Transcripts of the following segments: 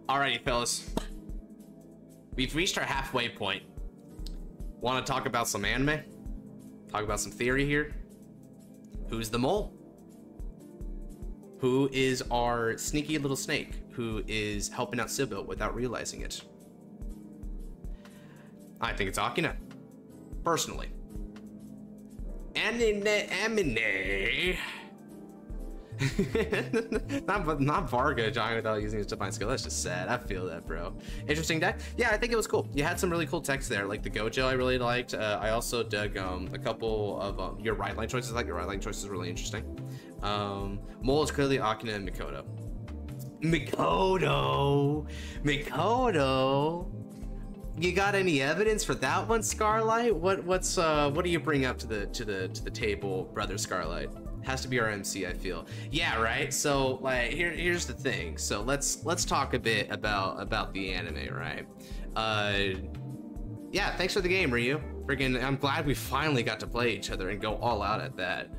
Alrighty, fellas. We've reached our halfway point. Want to talk about some anime? Talk about some theory here? Who's the mole? Who is our sneaky little snake who is helping out Sybil without realizing it? I think it's Akina, personally. Amine. not Varga dying without using his divine skill. That's just sad. I feel that, bro. Interesting deck. Yeah, I think it was cool. You had some really cool text there, like the Gojo I really liked. I also dug a couple of your right line choices. Like your right line choice is really interesting. Mole is clearly Akina and Mikoto. Mikoto. You got any evidence for that one, Scarlight? What do you bring up to the table, brother Scarlight? Has to be our MC, I feel. Yeah, right. So like here's the thing. So let's talk a bit about the anime, right? Yeah, thanks for the game, Ryu. Friggin', I'm glad we finally got to play each other and go all out at that.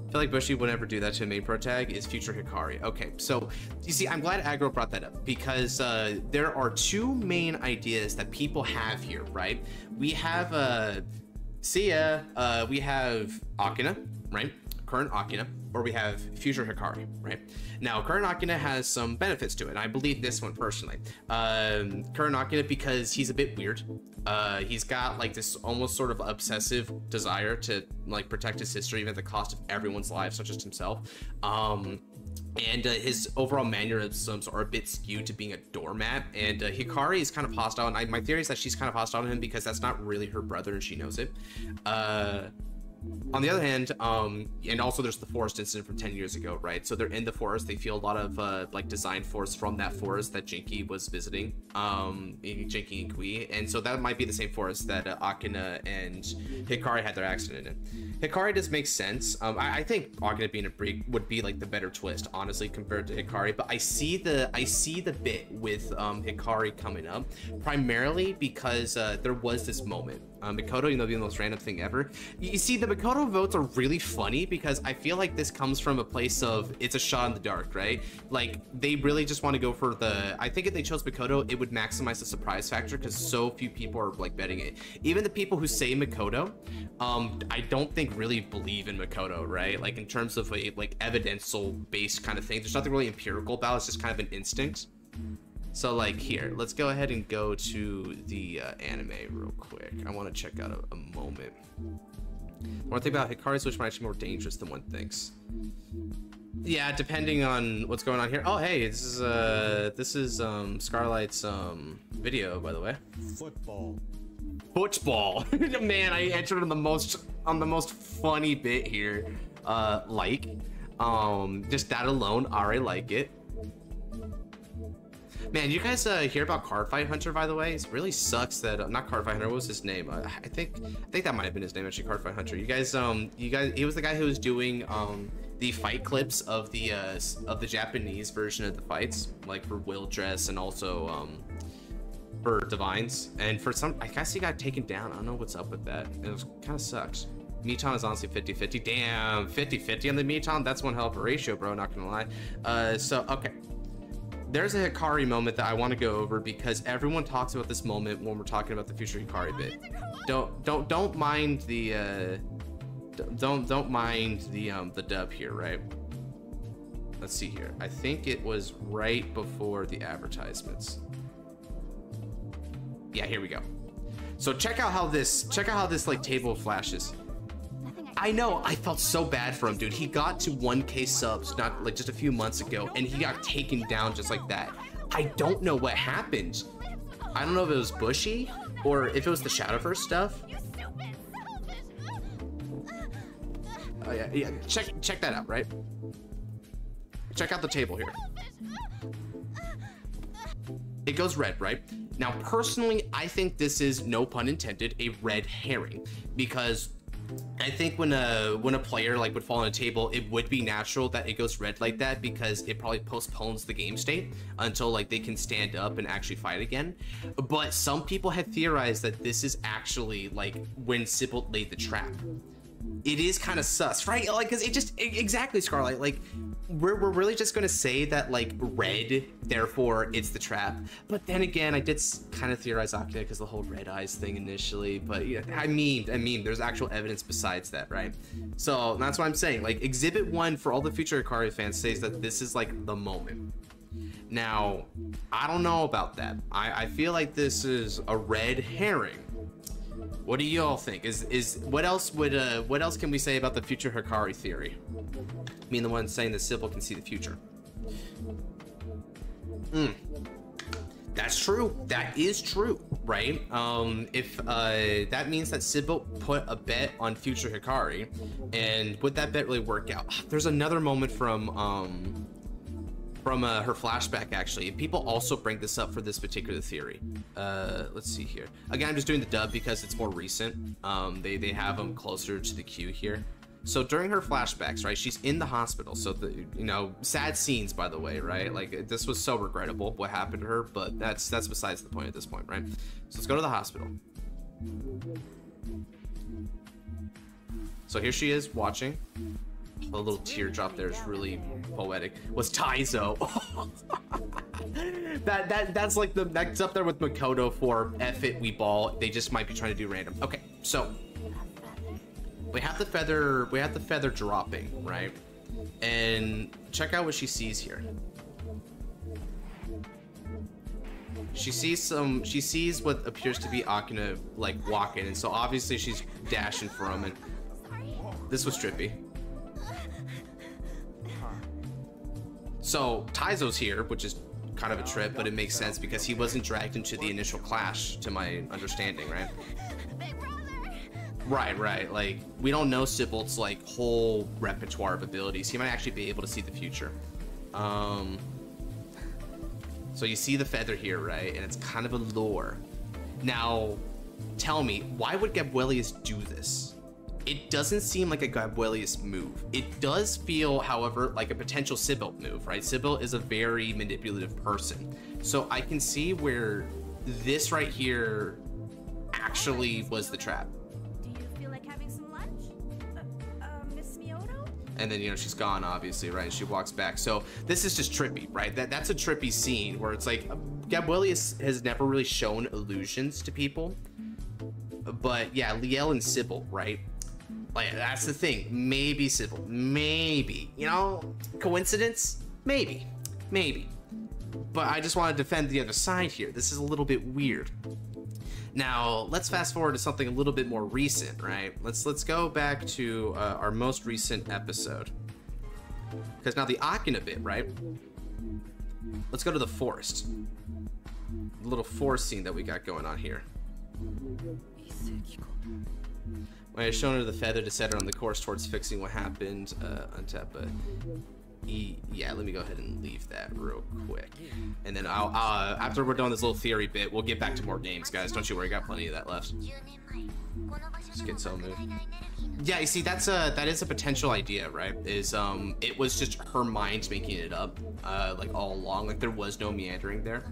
I feel like Bushi would never do that to a main pro tag. Is future Hikari. Okay, so you see, I'm glad Aggro brought that up because there are two main ideas that people have here, right? We have we have Akina, right? Current Akina, or we have future Hikari, right? Now, current Akina has some benefits to it, and I believe this one personally. Current Akina, because he's a bit weird. He's got like this almost sort of obsessive desire to like protect his history even at the cost of everyone's lives, not just himself. And his overall mannerisms are a bit skewed to being a doormat, and Hikari is kind of hostile, and my theory is that she's kind of hostile to him because that's not really her brother and she knows it. On the other hand, and also there's the forest incident from 10 years ago, right? So they're in the forest, they feel a lot of like design force from that forest that Jinky was visiting, Jinky and Kui, and so that might be the same forest that Akina and Hikari had their accident in. Hikari does make sense. I think Akina being a break would be like the better twist, honestly, compared to Hikari, but I see the bit with Hikari coming up, primarily because there was this moment. Mikoto, you know, being the most random thing ever. You see, the Mikoto votes are really funny because I feel like this comes from a place of it's a shot in the dark, right? Like they really just want to go for the. I think if they chose Mikoto, it would maximize the surprise factor because so few people are like betting it. Even the people who say Mikoto, I don't think really believe in Mikoto, right? Like in terms of a like evidential based kind of thing. There's nothing really empirical about it. It's just kind of an instinct. So like here, let's go ahead and go to the anime real quick. I want to check out a moment. One thing about Hikari's switch might actually be more dangerous than one thinks. Yeah, depending on what's going on here. Oh hey, this is Scarlight's video, by the way. Football. Man, I entered on the most funny bit here. Just that alone, I already like it. Man, you guys hear about Cardfight Hunter, by the way? It really sucks that not Cardfight Hunter. What was his name? I think that might have been his name actually. Cardfight Hunter. You guys, he was the guy who was doing the fight clips of the Japanese version of the fights, like for Overdress and also for Divinez. And for some, I guess he got taken down. I don't know what's up with that. It was kind of sucks. Miton is honestly 50-50. Damn, 50-50 on the Miton. That's one hell of a ratio, bro. Not gonna lie. So okay. There's a Hikari moment that I want to go over because everyone talks about this moment when we're talking about the future Hikari bit. Don't mind the don't mind the dub here, right? Let's see here. I think it was right before the advertisements. Yeah, here we go. So check out how this like table flashes. I know, I felt so bad for him, dude. He got to 1K subs not like just a few months ago, and he got taken down just like that. I don't know what happened. I don't know if it was Bushy or if it was the Shadowverse stuff. Oh yeah. Check that out, right? Check out the table here. It goes red, right? Now, personally, I think this is, no pun intended, a red herring because I think when a player like would fall on a table, it would be natural that it goes red like that because it probably postpones the game state until like they can stand up and actually fight again. But some people have theorized that this is actually like when Sybil laid the trap. it is kind of sus, right? Like, because exactly, Scarlet, like, we're really just going to say that, like, red, therefore it's the trap. But then again, I did kind of theorize Akina because the whole red eyes thing initially, but yeah, I mean, there's actual evidence besides that, right? So that's what I'm saying. Like, Exhibit 1 for all the future Hikari fans says that this is like the moment. Now, I don't know about that. I feel like this is a red herring. What do you all think? What else can we say about the future Hikari theory? I mean, the one saying that Sybil can see the future. That's true. That is true, right? If that means that Sybil put a bet on future Hikari, and would that bet really work out? There's another moment from her flashback, actually. People also bring this up for this particular theory. Let's see here. Again, I'm just doing the dub because it's more recent. They have them closer to the queue here. So during her flashbacks, right, she's in the hospital. So sad scenes, by the way, right? Like, this was so regrettable what happened to her, but that's besides the point at this point, right? So let's go to the hospital. So here she is watching. A little teardrop there is really poetic. Was Taizo. that's like that's up there with Makoto for F it, we ball. They just might be trying to do random. Okay, so we have the feather dropping, right? And check out what she sees here. She sees what appears to be Akina, like, walking, and so obviously she's dashing from it. This was trippy. So Taizo's here, which is kind of a trip, but it makes sense because he wasn't dragged into the initial clash, to my understanding, right? Right. Like, we don't know Sybil's, like, whole repertoire of abilities. He might actually be able to see the future. So you see the feather here, right? And it's kind of a lure. Now, tell me, why would Gabrielius do this? It doesn't seem like a Gabrielius move. It does feel, however, like a potential Sybil move, right? Sybil is a very manipulative person. So I can see where this right here actually was the trap. Do you feel like having some lunch? Miss Mioto? And then, she's gone, obviously, right? And she walks back. So this is just trippy, right? That's a trippy scene where it's like, Gabrielius has never really shown illusions to people. But yeah, Liel and Sybil, right? Like, that's the thing. Maybe Sybil. Maybe. Coincidence? Maybe. But I just want to defend the other side here. This is a little bit weird. Now, let's fast forward to something a little bit more recent, right? Let's go back to our most recent episode. Because now the Akina bit, right? Let's go to the forest. The little forest scene that we got going on here. When I showed her the feather to set her on the course towards fixing what happened, Untap, yeah, let me go ahead and leave that real quick. And then I'll after we're done this little theory bit, we'll get back to more games, guys. Don't you worry, got plenty of that left. Schizo move. Yeah, you see, that is a potential idea, right? It was just her mind making it up, like, all along. Like, there was no meandering there.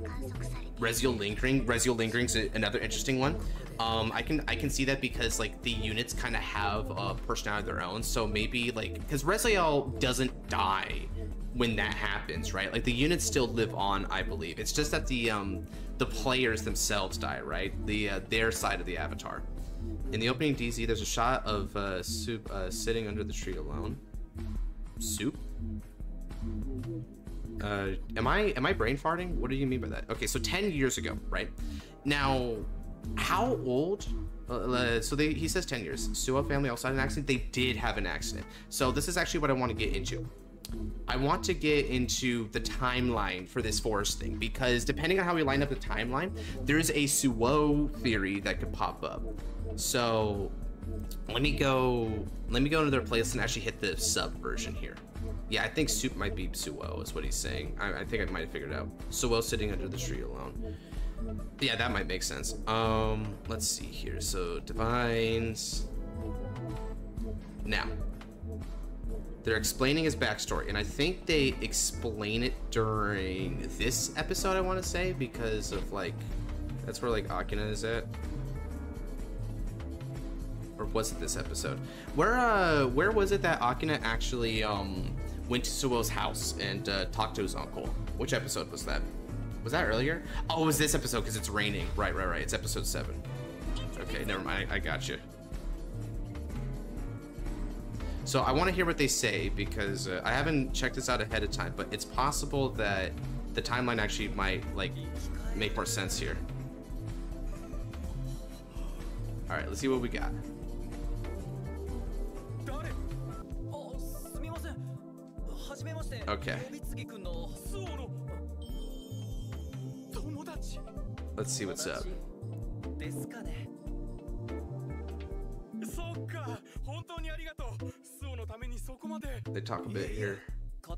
Rezael lingering's another interesting one. I can see that because, like, the units kind of have a personality of their own. So maybe, like, because Rezael doesn't die when that happens, right? Like, the units still live on, I believe. It's just that the players themselves die, right? Their side of the avatar. In the opening DZ, there's a shot of Soup sitting under the tree alone. Soup? Am I brain farting? What do you mean by that? Okay, so 10 years ago, right? Now, how old? He says 10 years. Suou family also had an accident. They did have an accident. So this is actually what I want to get into. I want to get into the timeline for this forest thing, because depending on how we line up the timeline, there's a Suou theory that could pop up. So let me go into their place and actually hit the sub version here. Yeah, I think Soup might be Suou is what he's saying. I think I might have figured it out. Suou sitting under the tree alone. Yeah, that might make sense. Let's see here. So Divinez. Now, they're explaining his backstory, and I think they explain it during this episode, I want to say, because of, like, that's where, like, Akina is at. Or was it this episode? Where was it that Akina actually went to Suou's house and talked to his uncle? Which episode was that? Was that earlier? Oh, it was this episode because it's raining. Right. It's episode 7. Okay, never mind. I got you. So I want to hear what they say because I haven't checked this out ahead of time, but it's possible that the timeline actually might like make more sense here. All right, let's see what we got. Okay. Let's see what's up. They talk a bit here. So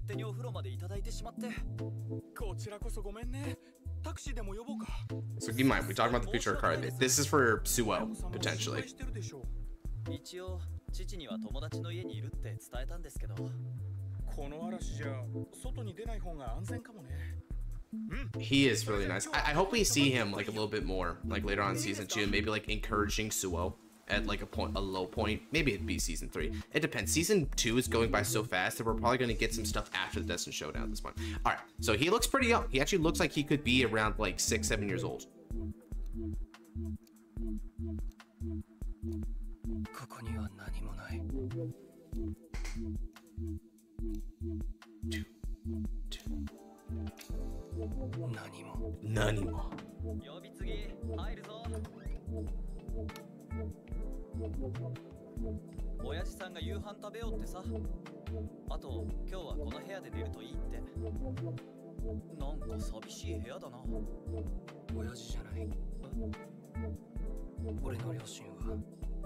keep in mind, we talked about the future card bit. This is for Suou, potentially. He is really nice. I hope we see him like a little bit more, like later on in season 2, and maybe like encouraging Suou at like a low point. Maybe it'd be season 3. It depends. Season 2 is going by so fast that we're probably going to get some stuff after the Destin Showdown at this point. All right, so he looks pretty young. He actually looks like he could be around like 6-7 years old.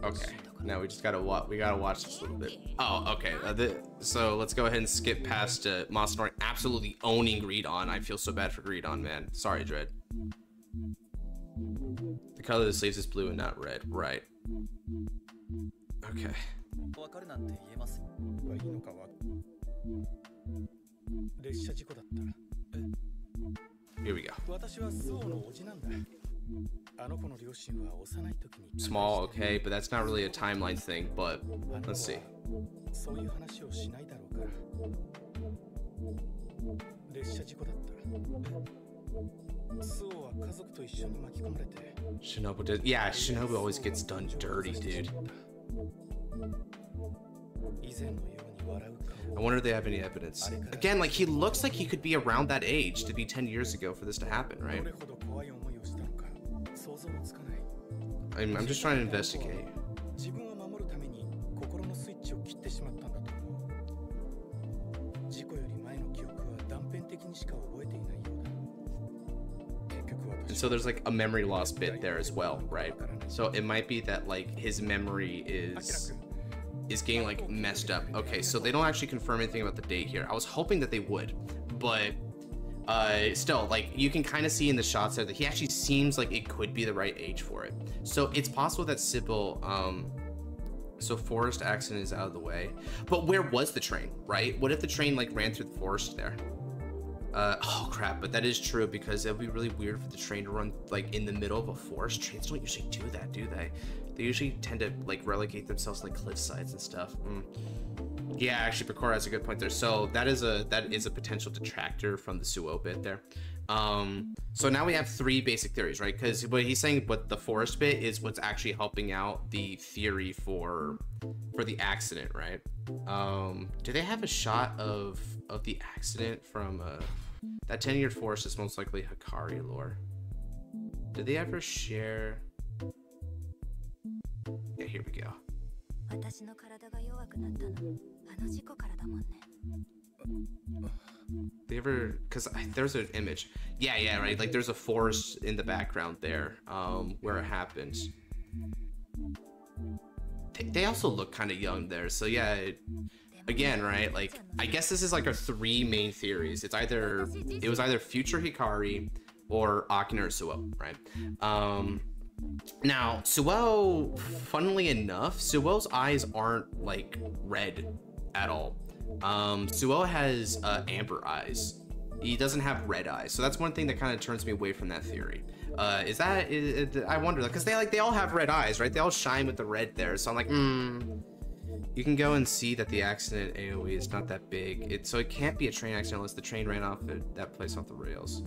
Okay, now we just gotta watch this a little bit. Oh, okay. So let's go ahead and skip past Masanori absolutely owning Greedon. I feel so bad for Greedon, man. Sorry, Dread. The color of the sleeves is blue and not red. Right. Okay. Here we go. Small, okay, but that's not really a timeline thing, but let's see. Shinobu did. Yeah, Shinobu always gets done dirty, dude. I wonder if they have any evidence. Again, like, he looks like he could be around that age to be 10 years ago for this to happen, right? I'm just trying to investigate. And so there's like a memory loss bit there as well, right? So it might be that like his memory is getting like messed up. Okay, so they don't actually confirm anything about the date here. I was hoping that they would, but still, like, you can kind of see in the shots there that he actually seems like it could be the right age for it. So it's possible that Sybil, so forest accident is out of the way, but where was the train, right? What if the train like ran through the forest there? Oh crap, but that is true, because it would be really weird for the train to run like in the middle of a forest. Trains don't usually do that, do they? They usually tend to like relegate themselves to, like, cliff sides and stuff. Yeah, actually, Picora has a good point there. So that is a potential detractor from the Suou bit there. So now we have 3 basic theories, right? Because what he's saying, what the forest bit is what's actually helping out the theory for the accident, right? Do they have a shot of the accident from that 10-year forest is most likely Hikari lore? Did they ever share? Yeah, here we go. They ever, because there's an image. Yeah, right. Like there's a forest in the background there, where it happens. They also look kind of young there. So yeah, again, right? Like I guess this is like our 3 main theories. It was either future Hikari or Akina or Suou, right? Now, Suou, funnily enough, Suou's eyes aren't like red at all. Suou has amber eyes. He doesn't have red eyes, so that's one thing that kind of turns me away from that theory. I wonder, because they all have red eyes, right? They all shine with the red there. So I'm like, You can go and see that the accident AoE is not that big. So it can't be a train accident unless the train ran off that place off the rails.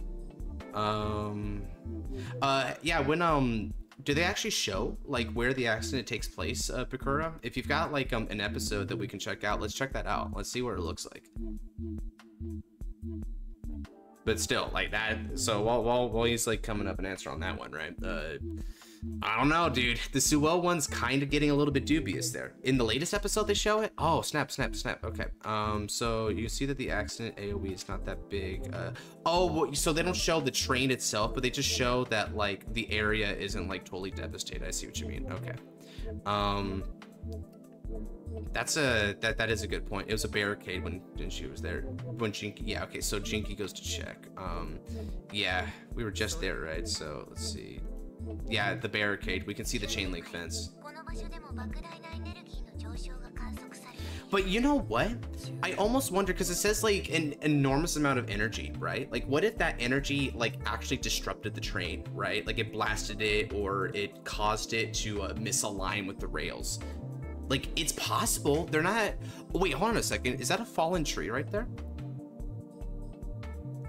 Yeah, when do they actually show like where the accident takes place, Bakura? If you've got like an episode that we can check out, let's check that out. Let's see what it looks like. But still, like that. So while he's like coming up and answer on that one, right? I don't know, dude. The Suou one's kind of getting a little bit dubious there. In the latest episode, they show it. Oh, snap. Okay. So you see that the accident AoE is not that big. Oh, so they don't show the train itself, but they just show that like the area isn't like totally devastated. I see what you mean. Okay. That is a good point. It was a barricade when she was there. When Jinky, yeah, okay. So Jinky goes to check. Yeah, we were just there, right? So let's see. Yeah, the barricade. We can see the chain link fence. But you know what? I almost wonder, because it says like an enormous amount of energy, right? Like what if that energy like actually disrupted the train, right? Like it blasted it or it caused it to misalign with the rails. Like it's possible. They're not. Oh, wait, hold on a second. Is that a fallen tree right there?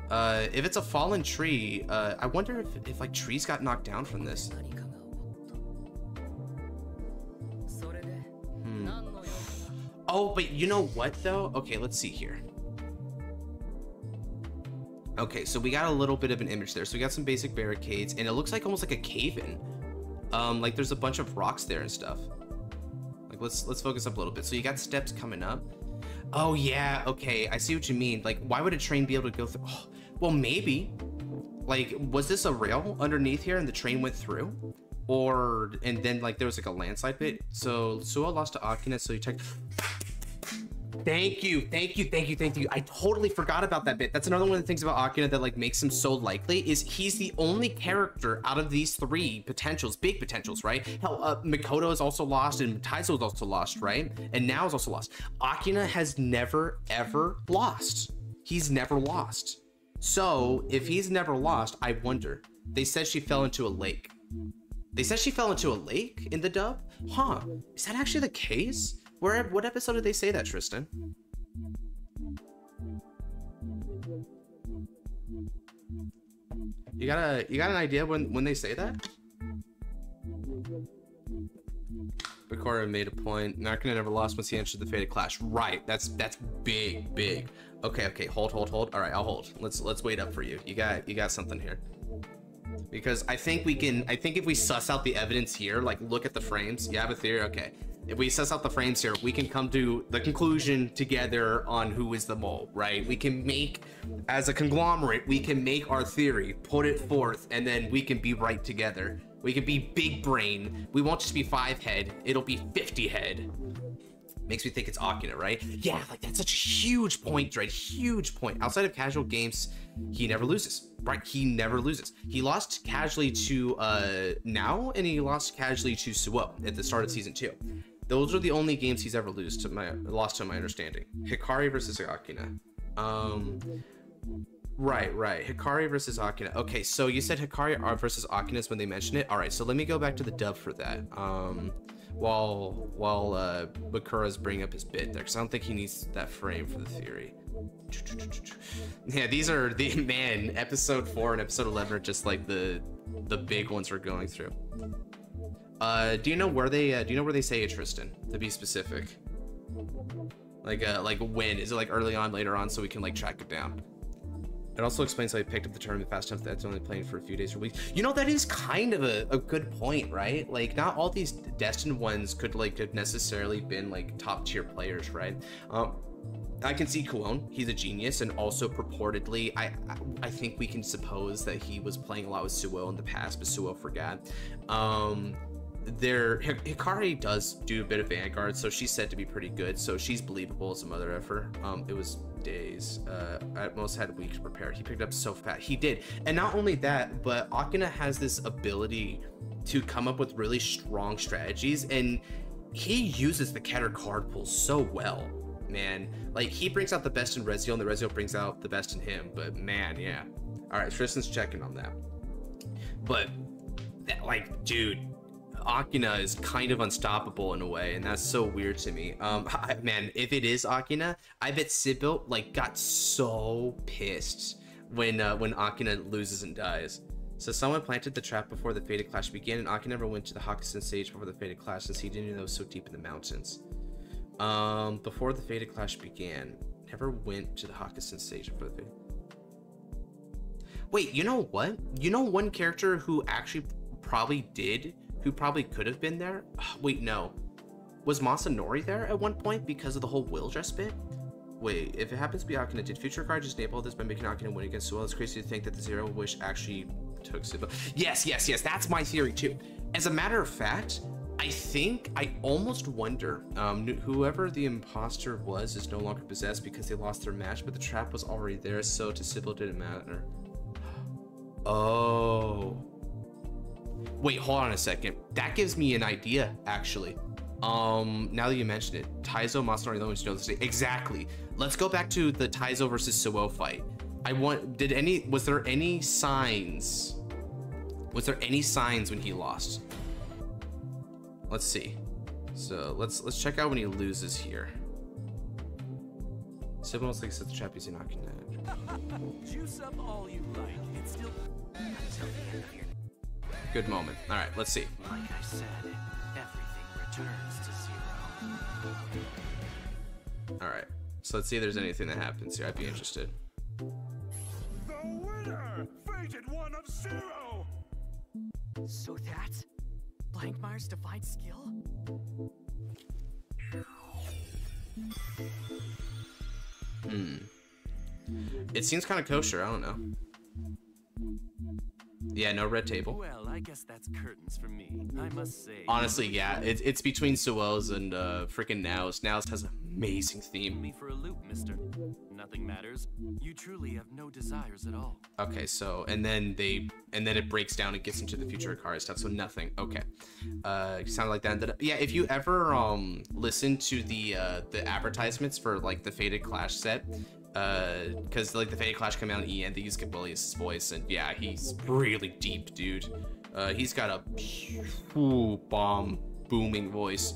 If it's a fallen tree, I wonder if like trees got knocked down from this. Oh, but you know what though? Okay, let's see here. Okay, so we got a little bit of an image there. So we got some basic barricades, and it looks like almost like a cave-in. Like there's a bunch of rocks there and stuff. Like let's focus up a little bit. So you got steps coming up. Oh yeah, okay, I see what you mean. Like, why would a train be able to go through? Oh, well, maybe. Like, was this a rail underneath here and the train went through? Or, and then like there was like a landslide bit. So Suou lost to Akina, so you checked. Thank you. I totally forgot about that bit. That's another one of the things about Akina that like makes him so likely is he's the only character out of these three potentials, big potentials, right? Hell, Mikoto is also lost and Taizo is also lost, right? And now is also lost. Akina has never, ever lost. He's never lost. So if he's never lost, I wonder. They said she fell into a lake. They said she fell into a lake in the dub? Huh, is that actually the case? What episode did they say that, Tristan? You got an idea when they say that? Bakura made a point. Akina never lost once he entered the Fated Clash. Right, that's big. Okay, hold. All right, I'll hold. Let's wait up for you. You got something here. Because I think if we suss out the evidence here, like look at the frames, you have a theory, okay. If we suss out the frames here, we can come to the conclusion together on who is the mole, right? We can make, as a conglomerate, we can make our theory, put it forth, and then we can be right together. We can be big brain. We won't just be 5 head, it'll be 50 head. Makes me think it's Akina, right? Yeah, like that's such a huge point, right? Huge point. Outside of casual games, he never loses, right? He never loses. He lost casually to Now, and he lost casually to Suou at the start of season 2. Those are the only games he's ever lost to my understanding. Hikari versus Akina. Right. Hikari versus Akina. Okay, so you said Hikari versus Akina is when they mentioned it. All right, so let me go back to the dub for that. While Bakura's bringing up his bit there, because I don't think he needs that frame for the theory. Yeah, these are the man. Episode 4 and episode 11 are just like the big ones we're going through. Do you know where they say it, Tristan? To be specific, like when is it? Like early on, later on, so we can like track it down. It also explains how he picked up the tournament fast enough that it's only playing for a few days or weeks. You know, that is kind of a good point, right? Like, not all these destined ones could have necessarily been like top tier players, right? I can see Kuon, he's a genius, and also purportedly, I think we can suppose that he was playing a lot with Suou in the past, but Suou forgot. Hikari does do a bit of Vanguard, so she's said to be pretty good, so she's believable as a mother effer. It was days, at most had a week to prepare. He picked up so fast. He did. And not only that, but Akina has this ability to come up with really strong strategies, and he uses the Keter card pool so well, man. Like, he brings out the best in Rezael, and the Rezael brings out the best in him, but man, yeah. All right, Tristan's checking on that. But that, like, dude, Akina is kind of unstoppable in a way, and that's so weird to me. Man, if it is Akina, I bet Sybil like got so pissed when Akina loses and dies. So someone planted the trap before the Fated Clash began, and Akina never went to the Hokusen stage before the Fated Clash since he didn't know it was so deep in the mountains. Before the Fated Clash began, never went to the Hokusen stage before the Fated... Wait, you know what? You know one character who actually probably did, who probably could have been there? Wait, no. Was Masanori there at one point because of the whole will dress bit? Wait, if it happens to be Akina, did Future Card just enable this by making Akina win against Suou? It's crazy to think that the Zero Wish actually took Sybil. Yes, that's my theory too. As a matter of fact, I almost wonder, whoever the imposter was is no longer possessed because they lost their match, but the trap was already there, so to Sybil didn't matter. Oh. Wait, hold on a second. That gives me an idea, actually. Now that you mentioned it, Taizo, Masanori, no one knows this. Exactly. Let's go back to the Taizo versus Suou fight. Was there any signs? Was there any signs when he lost? Let's see. So let's check out when he loses here. Sybil most likely set the trap using Akina. Juice up all you like. It's still until the end of your... Good moment. All right, let's see. Like I said, everything returns to zero. All right, so let's see if there's anything that happens here. I'd be interested. The winner! Fated one of Zero! So that's Blangdmire's divine skill? It seems kind of kosher. I don't know. Yeah, no red table. Well, I guess that's curtains for me, I must say. Honestly, yeah, it's between Suou's and freaking Nao's. Nao's has an amazing theme. Me for a loop, mister. Nothing matters. You truly have no desires at all. Okay, so and then it breaks down and gets into the future Akari stuff. So nothing. Okay, sounded like that. Yeah, if you ever listen to the advertisements for like the Fated Clash set, because like the Fated Clash come out in EN, they use Gabalius' voice, and yeah, he's really deep, dude. He's got a bomb booming voice.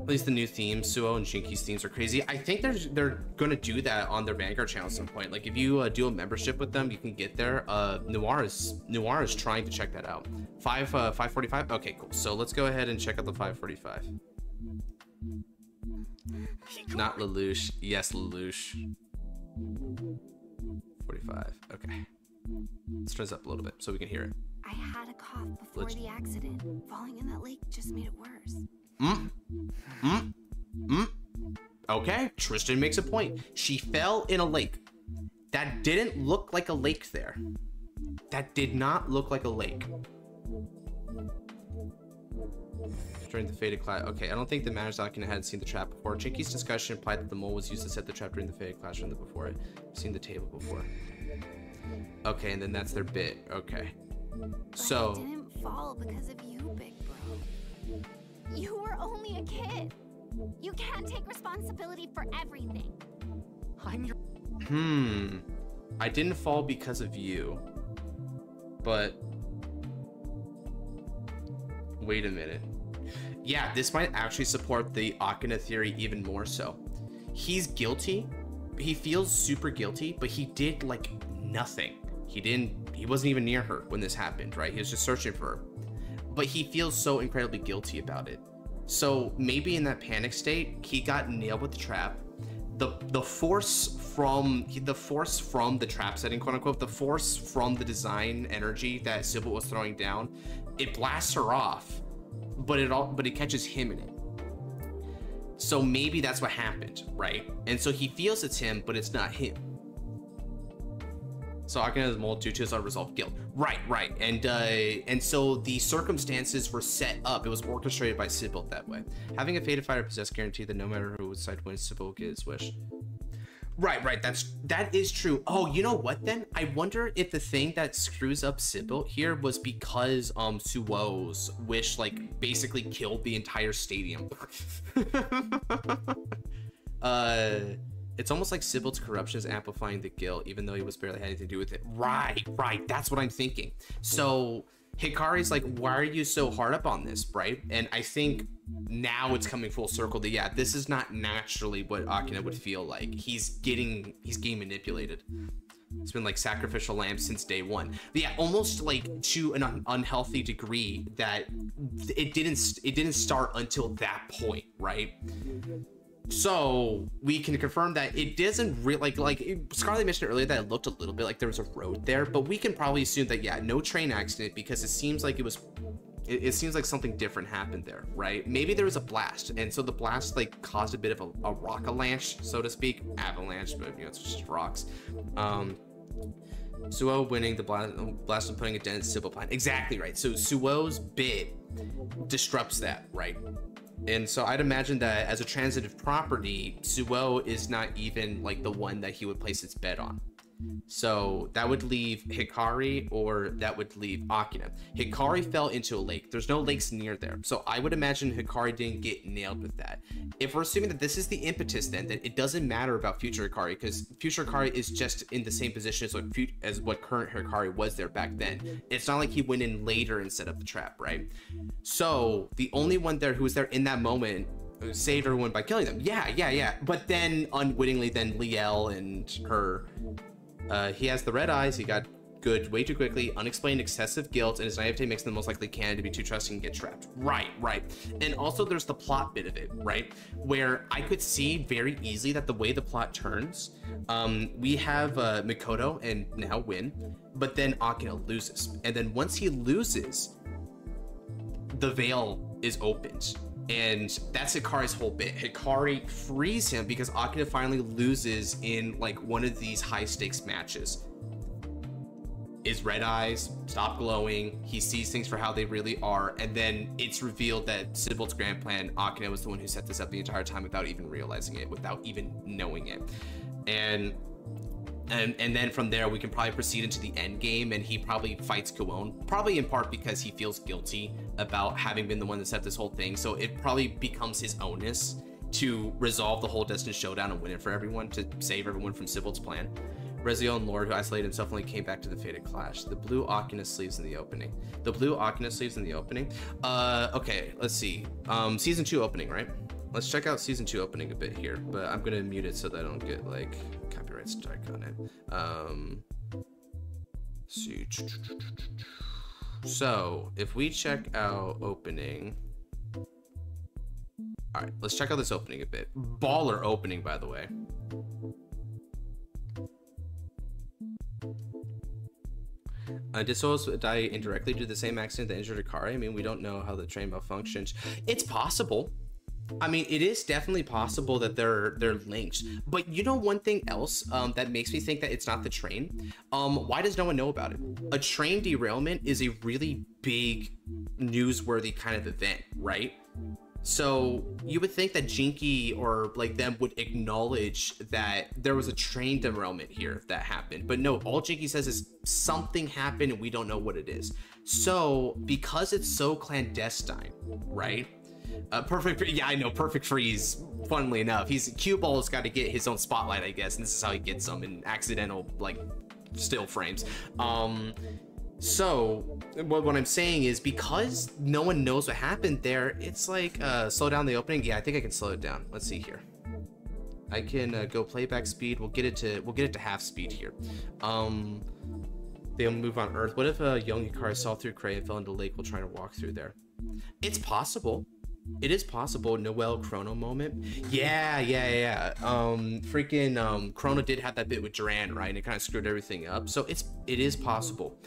At least the new themes, Suou and Jinki's themes are crazy. I think they're gonna do that on their Vanguard channel at some point. Like if you do a membership with them, you can get there. Noir is trying to check that out. 545. Okay, cool. So let's go ahead and check out the 545. Not Lelouch. Yes, Lelouch. 45. Okay. Let's turn this up a little bit so we can hear it. I had a cough before the accident. Falling in that lake just made it worse. Okay, Tristan makes a point. She fell in a lake. That didn't look like a lake there. That did not look like a lake. During the Fated Clash. Okay, I don't think the manager's Akina had seen the trap before. Jinki's discussion implied that the mole was used to set the trap during the Fated Clash from the before it. I've seen the table before. Okay, and then that's their bit. Okay. But So I didn't fall because of you, big bro. You were only a kid. You can't take responsibility for everything. I'm your... I didn't fall because of you. But wait a minute. Yeah, this might actually support the Akina theory even more so. He's guilty. He feels super guilty, but he did like nothing. He wasn't even near her when this happened, right? He was just searching for her. But he feels so incredibly guilty about it. So maybe in that panic state, he got nailed with the trap. The force from the trap setting, quote unquote, the force from the design energy that Sybil was throwing down, it blasts her off, but it catches him in it. So maybe that's what happened, right? And so he feels it's him, but it's not him. So Akina's mole due to his unresolved guilt. Right. And so the circumstances were set up. It was orchestrated by Sybil that way. Having a fated fighter possess guarantee that no matter who side wins, Sybil will get his wish. Right. That is true. Oh, you know what then? I wonder if the thing that screws up Sybil here was because Suou's wish like basically killed the entire stadium. It's almost like Sybil's corruption is amplifying the guilt, even though he was barely had anything to do with it. Right. That's what I'm thinking. So Hikari's like, why are you so hard up on this, right? And I think now it's coming full circle that, yeah, this is not naturally what Akina would feel like. He's getting manipulated. It's been like sacrificial lamb since day one. But yeah, almost like to an unhealthy degree that it didn't start until that point, right? So we can confirm that it doesn't really like Scarlett mentioned earlier that it looked a little bit like there was a road there, but we can probably assume that, yeah, no train accident, because it seems like it seems like something different happened there, right? Maybe there was a blast, and so the blast like caused a bit of a rock avalanche, so to speak. Avalanche, but you know, it's just rocks. Suou winning the blast and putting a dent in Sybil plan. Exactly right. So Suou's bit disrupts that, right? And so I'd imagine that as a transitive property, Suou is not even like the one that he would place its bet on. So that would leave Hikari, or that would leave Akina. Hikari fell into a lake. There's no lakes near there. So I would imagine Hikari didn't get nailed with that. If we're assuming that this is the impetus, then it doesn't matter about future Hikari, because future Hikari is just in the same position as what current Hikari was there back then. It's not like he went in later and set up the trap, right? So the only one there who was there in that moment saved everyone by killing them. Yeah. But then unwittingly, then Liel and her... he has the red eyes, he got good way too quickly, unexplained excessive guilt, and his naivete makes him the most likely candidate to be too trusting and get trapped. Right. And also there's the plot bit of it, right? Where I could see very easily that the way the plot turns, we have Mikoto and now win, but then Akina loses. And then once he loses, the veil is opened. And that's Hikari's whole bit. Hikari frees him because Akina finally loses in like one of these high stakes matches. His red eyes stop glowing. He sees things for how they really are. And then it's revealed that Sybil's grand plan, Akina was the one who set this up the entire time without even realizing it, without even knowing it. And then from there, we can probably proceed into the end game, and he probably fights Kuon, probably in part because he feels guilty about having been the one that set this whole thing. So it probably becomes his onus to resolve the whole Destined Showdown and win it for everyone, to save everyone from Sybil's plan. Rezael and Lord, who isolated himself, only came back to the fated clash. The blue Akina sleeves in the opening. Okay, let's see. Season 2 opening, right? Let's check out season 2 opening a bit here, but I'm gonna mute it so that I don't get like copyright strike on it. See. So if we check out opening, all right, let's check out this opening a bit. Baller opening, by the way. Did Suou die indirectly due to the same accident that injured Hikari? I mean, we don't know how the train malfunctioned. It's possible. I mean, it is definitely possible that they're linked. But you know one thing else that makes me think that it's not the train? Why does no one know about it? A train derailment is a really big, newsworthy kind of event, right? So you would think that Jinky or like them would acknowledge that there was a train derailment here that happened. But no, all Jinky says is something happened and we don't know what it is. So because it's so clandestine, right? Perfect Freeze, funnily enough. Cue Ball's got to get his own spotlight, I guess, and this is how he gets them in accidental, like, still frames. So what I'm saying is, because no one knows what happened there, it's like, slow down the opening. Yeah, I think I can slow it down. Let's see here. I can go playback speed. We'll get it to half speed here. They'll move on Earth. What if a young Hikari saw through Cray and fell into the lake while trying to walk through there? It's possible. It is possible. Noelle Chrono moment. Yeah. Freaking Chrono did have that bit with Duran, right? And it kind of screwed everything up. So it is possible.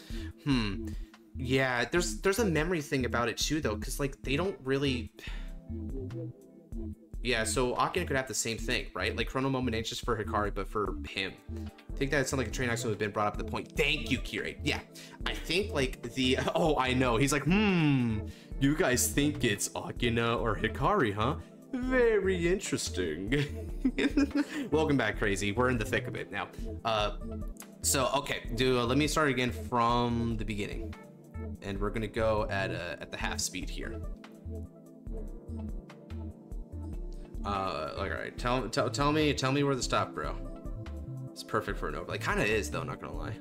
Yeah, there's a memory thing about it too, though, because like they don't really. Yeah, so Akina could have the same thing, right? Like Chrono moment ain't just for Hikari, but for him. I think that sounds like a train accident would have been brought up at the point. Thank you, Kirei. Yeah, I think like the. Oh, I know. He's like, you guys think it's Akina or Hikari, huh? Very interesting. Welcome back, Crazy. We're in the thick of it now. So okay, let me start again from the beginning, and we're gonna go at the half speed here. Like, all right, tell me where to stop, bro. It's perfect for an overlay. Kind of is though, not gonna lie.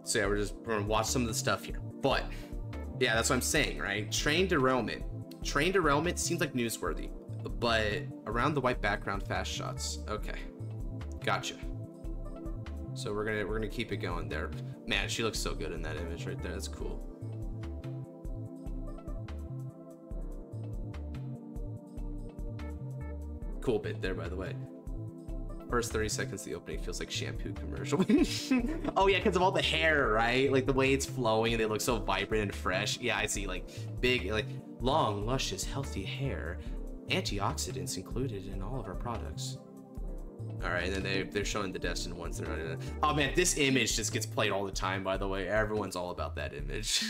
So yeah, we're gonna watch some of the stuff here. But yeah, that's what I'm saying, right? Train derailment. Train derailment seems like newsworthy, but around the white background, fast shots. Okay, gotcha. So we're gonna keep it going there. Man, she looks so good in that image right there. That's cool. Cool bit there, by the way. First 30 seconds of the opening feels like shampoo commercial. Oh yeah, because of all the hair, right? Like the way it's flowing and they look so vibrant and fresh. Yeah, I see, like big, like long, luscious, healthy hair. Antioxidants included in all of our products. All right, and then they're showing the destined ones. They're not in it. Oh man, this image just gets played all the time, by the way. Everyone's all about that image.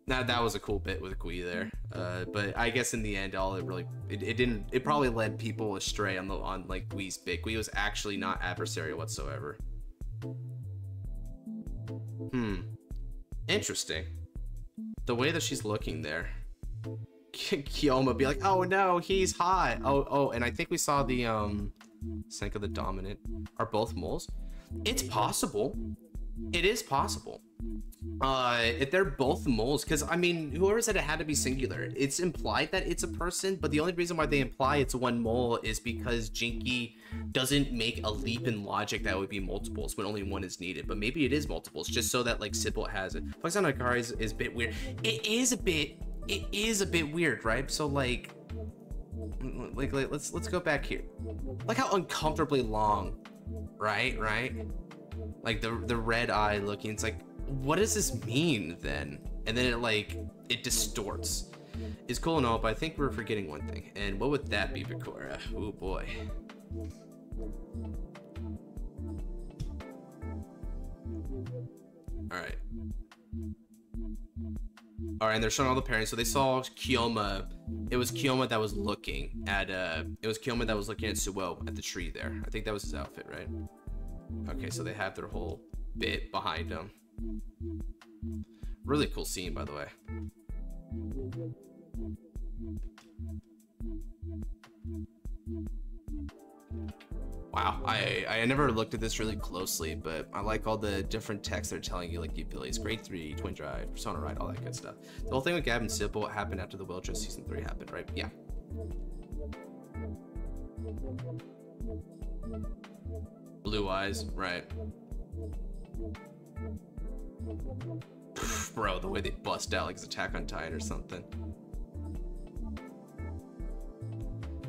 Now that was a cool bit with Gui there, but I guess in the end, it probably led people astray on like Gui's bit. Gui was actually not adversarial whatsoever. Interesting. The way that she's looking there. Kioma be like, oh no, he's hot. Oh, and I think we saw the Senka the Dominant are both moles. It's possible. It is possible. If they're both moles, because I mean, whoever said it had to be singular, it's implied that it's a person, but the only reason why they imply it's one mole is because Jinky doesn't make a leap in logic that would be multiples when only one is needed. But maybe it is multiples, just so that like Sybil has it. Flex on Akari is a bit weird. It is a bit weird, right? So like let's go back here. Like how uncomfortably long, right? Like the red eye looking, it's like, what does this mean then? And then it distorts. It's cool and all, but I think we're forgetting one thing. And what would that be, Vikora? Oh boy. Alright. Alright, and they're showing all the pairings. So they saw Kioma. It was Kioma that was looking at Suou at the tree there. I think that was his outfit, right? Okay, so they have their whole bit behind them. Really cool scene, by the way. Wow, I never looked at this really closely, but I like all the different texts they're telling you, like the abilities, grade 3, twin drive, persona ride, all that good stuff. The whole thing with Gab and Sybil, what happened after the Wildress season 3 happened, right? Yeah. Blue eyes, right. Bro, the way they bust out like it's Attack on Titan or something.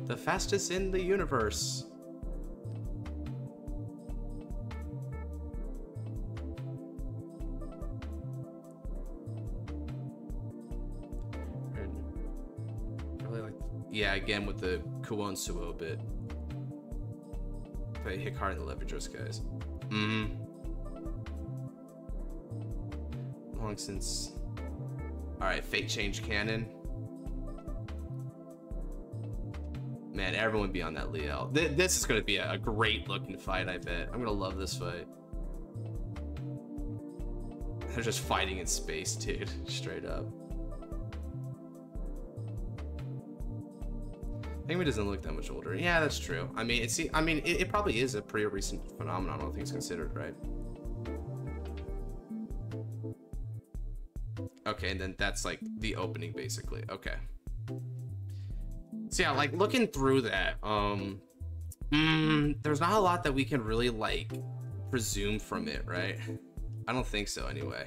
The fastest in the universe. Really like, yeah, again with the Kuo and Suou bit. They hit hard in the leverage guys. Long since. All right, fate change canon. Man, everyone be on that Liel. This is gonna be a great looking fight, I bet. I'm gonna love this fight. They're just fighting in space, dude. Straight up. Maybe doesn't look that much older. Yeah, that's true. I mean, it probably is a pretty recent phenomenon. I don't think it's considered, right? Okay, and then that's like the opening, basically. Okay. So yeah, like looking through that, there's not a lot that we can really like presume from it, right? I don't think so, anyway.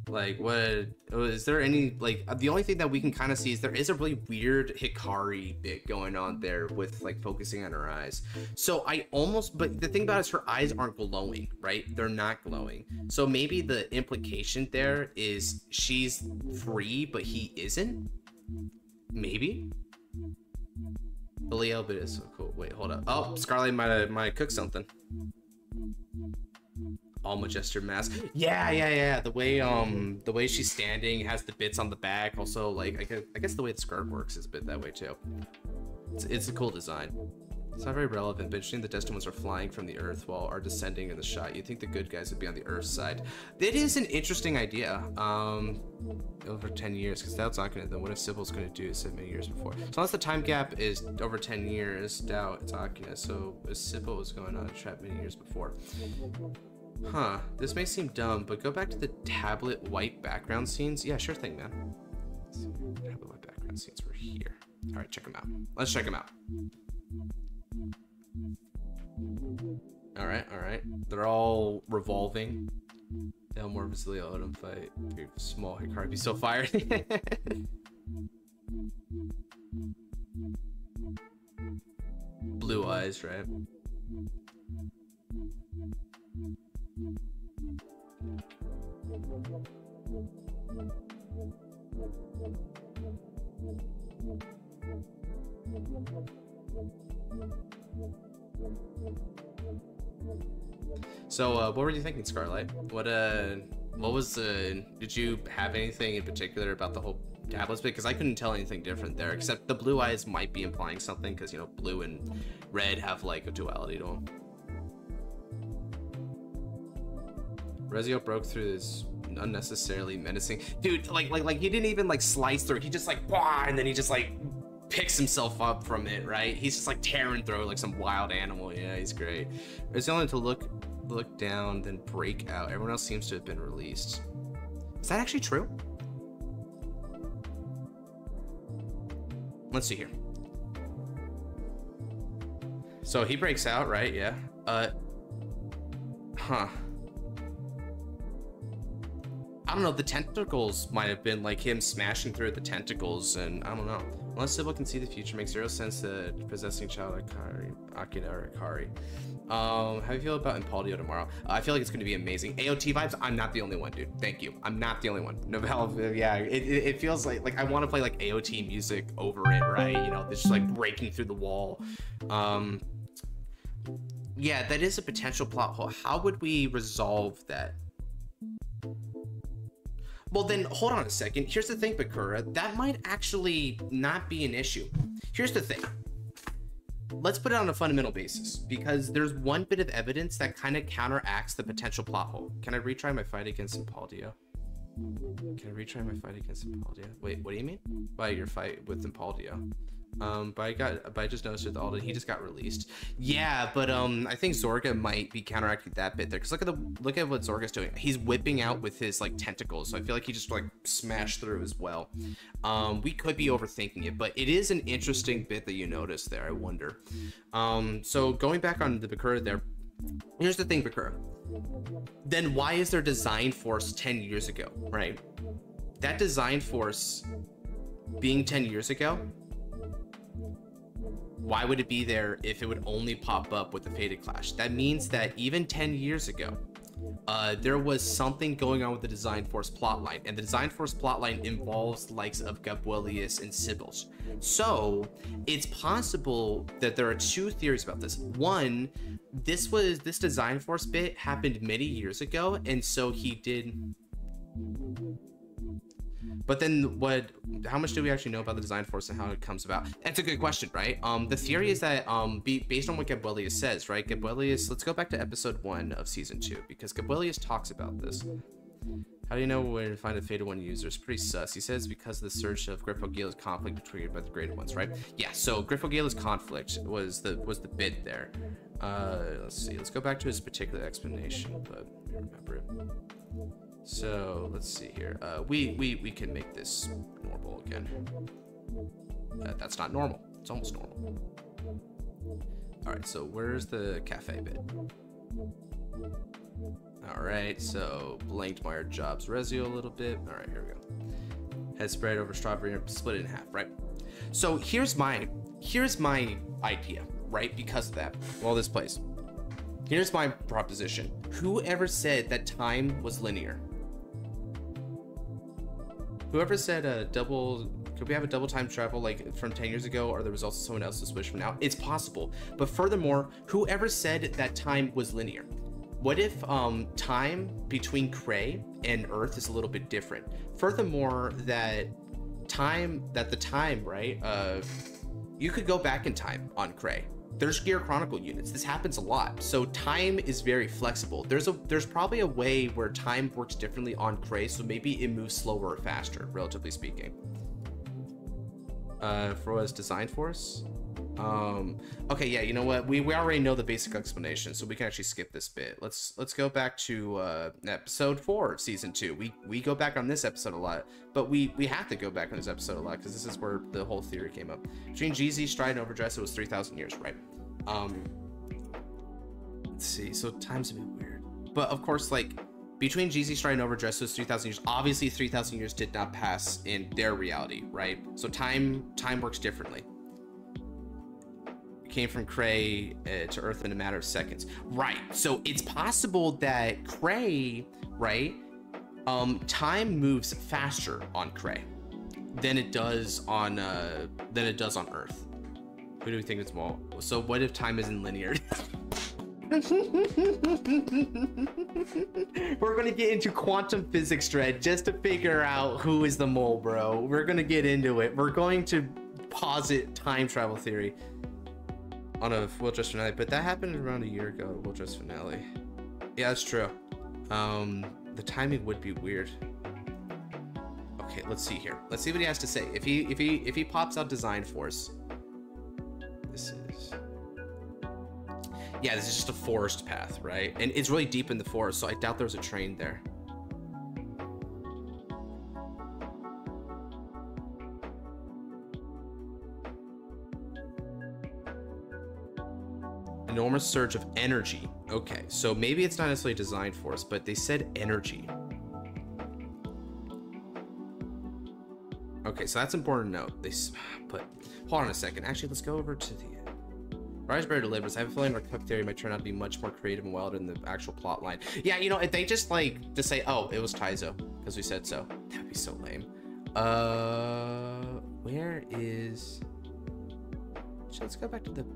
Like, what is there any, like, the only thing that we can kind of see is there is a really weird Hikari bit going on there with like focusing on her eyes. So but the thing about it is her eyes aren't glowing, right? They're not glowing. So maybe the implication there is she's free, but he isn't. Maybe. The Leo bit is so cool. Wait, hold up. Oh, Scarlet might cook something. All Majester mask. Yeah. The way she's standing has the bits on the back. Also, like I guess the way the skirt works is a bit that way too. It's a cool design. It's not very relevant, but interesting the destined ones are flying from the Earth while are descending in the shot. You'd think the good guys would be on the Earth side. It is an interesting idea. Over 10 years, because that's not gonna, then what if Sybil's gonna do it so many years before? So unless the time gap is over 10 years, doubt it's Akina. So Sybil was going on a trap many years before. Huh, this may seem dumb, but go back to the tablet white background scenes. Yeah, sure thing, man. Tablet white background scenes were here. All right, check them out. Let's check them out. All right. They're all revolving. Elmore, Rezael, Odom fight. Very small Hikari be so fired. Blue eyes, right? So, what were you thinking, Scarlight? What was the? Did you have anything in particular about the whole tablets? Because I couldn't tell anything different there, except the blue eyes might be implying something, because you know, blue and red have like a duality to them. Rezael broke through this unnecessarily menacing dude. Like he didn't even like slice through. He just like and then he just like picks himself up from it, right? He's just like tearing through like some wild animal. Yeah, he's great. Rezael to look down, then break out. Everyone else seems to have been released. Is that actually true? Let's see here. So he breaks out, right? Yeah. Huh. I don't know, the tentacles might have been like him smashing through the tentacles, and I don't know. Unless Sybil can see the future, makes zero sense that possessing child Akina or Hikari. How do you feel about Impauldio tomorrow? I feel like it's going to be amazing. AOT vibes, I'm not the only one, dude. Thank you. I'm not the only one. Novell, yeah, it feels like I want to play like AOT music over it, right? You know, it's just like breaking through the wall. Yeah, that is a potential plot hole. How would we resolve that? Well, then hold on a second. Here's the thing, Bakura. That might actually not be an issue. Here's the thing. Let's put it on a fundamental basis, because there's one bit of evidence that kind of counteracts the potential plot hole. Can I retry my fight against Impauldio? Wait, what do you mean by your fight with Impauldio? But I just noticed with Alden, he just got released. Yeah, but I think Zorga might be counteracting that bit there, because look at what Zorga's doing. He's whipping out with his like tentacles, so I feel like he just like smashed through as well. We could be overthinking it, but it is an interesting bit that you noticed there. I wonder. So going back on the Bakura there, here's the thing, Bakura. Then why is there design force 10 years ago, right? That design force being 10 years ago, why would it be there if it would only pop up with the Fated Clash? That means that even 10 years ago, there was something going on with the Design Force plotline, and the Design Force plotline involves the likes of Gabuelius and Sybils. So it's possible that there are two theories about this. One, this Design Force bit happened many years ago, and so he did. But then how much do we actually know about the Design Force and how it comes about? That's a good question, right? The theory is that based on what Gabuelius says, right? Gabuelius, let's go back to episode 1 of season 2, because Gabuelius talks about this. How do you know where to find a Fated One user? It's pretty sus. He says because of the surge of Grifogale's conflict triggered by the Graded Ones, right? Yeah, so Grifogale's conflict was the bit there. Let's see, let's go back to his particular explanation, but I remember it. So let's see here. We can make this normal again. That's not normal. It's almost normal. All right. So where's the cafe bit? All right. So Blangdmire jobs Rezael a little bit. All right. Here we go. Head spread over strawberry and split it in half. Right. So here's my idea. Right. Because of that. Well, this plays. Here's my proposition. Whoever said that time was linear? Whoever said could we have a double time travel like from 10 years ago, or the results of someone else's wish from now? It's possible. But furthermore, whoever said that time was linear? What if time between Cray and Earth is a little bit different? Furthermore, the time, right? You could go back in time on Cray. there's Gear Chronicle units. This happens a lot. So time is very flexible. There's probably a way where time works differently on Cray, so maybe it moves slower or faster, relatively speaking. For what it's designed for us. Okay, yeah, you know what? We already know the basic explanation, so we can actually skip this bit. Let's go back to episode 4 of season 2. We go back on this episode a lot, but we have to go back on this episode a lot because this is where the whole theory came up. Between GZ, Stride, and Overdress, it was 3,000 years, right? Let's see. So time's a bit weird, but of course, like between GZ, Stride, and Overdress, it was 3,000 years. Obviously, 3,000 years did not pass in their reality, right? So time works differently. Came from Cray to Earth in a matter of seconds, right? So it's possible that Cray, right, time moves faster on Cray than it does on Earth. Who do we think is more? So what if time isn't linear? We're gonna get into quantum physics, Dread, just to figure out who is the mole, bro. We're gonna get into it. We're going to posit time travel theory on a Will Dress finale, but that happened around a year ago. Will Dress finale. Yeah, that's true. The timing would be weird. Okay, let's see here. Let's see what he has to say. If he pops out Design Force. This is. Yeah, this is just a forest path, right? And it's really deep in the forest, so I doubt there's a train there. Enormous surge of energy. Okay, so maybe it's not necessarily designed for us, but they said energy. Okay, so that's important to note. They put. Hold on a second. Actually, let's go over to the Raspberry Delivers. I have a feeling our cook theory might turn out to be much more creative and wild in the actual plot line. Yeah, you know, if they just like to say, oh, it was Taizo because we said so, that would be so lame. Where is? Let's go back to the.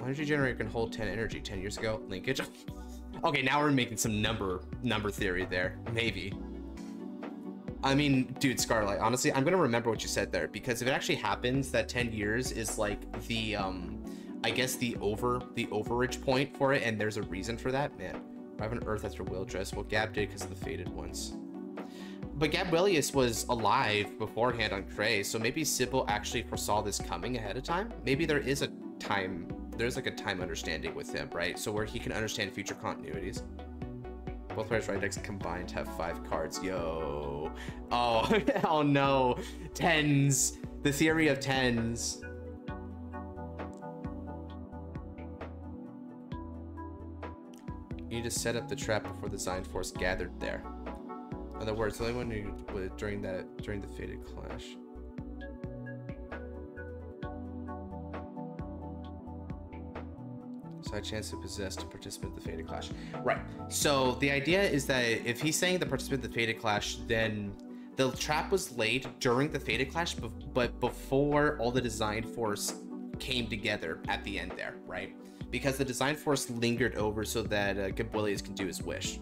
Energy generator can hold 10 energy 10 years ago. Linkage. Okay, now we're making some number theory there. Maybe. I mean, dude, Scarlight, honestly, I'm gonna remember what you said there, because if it actually happens that 10 years is like the I guess the overage point for it, and there's a reason for that, man. Arrive on Earth after Will Dress. Well, Gab did because of the Fated Ones. But Gabrielius was alive beforehand on Cray, so maybe Sybil actually foresaw this coming ahead of time. Maybe there is a time. There's like a time understanding with him, right? So where he can understand future continuities. Both players right decks combined have 5 cards. Yo. Oh, oh no. Tens. The theory of tens. You need to set up the trap before the Design Force gathered there. In other words, the only one who during the Fated Clash. So a chance to possess to participate in the Fated Clash. Right. So the idea is that if he's saying the participant in the Fated Clash, then the trap was laid during the Fated Clash, but before all the Design Force came together at the end there, right? Because the Design Force lingered over so that Gabrielius can do his wish.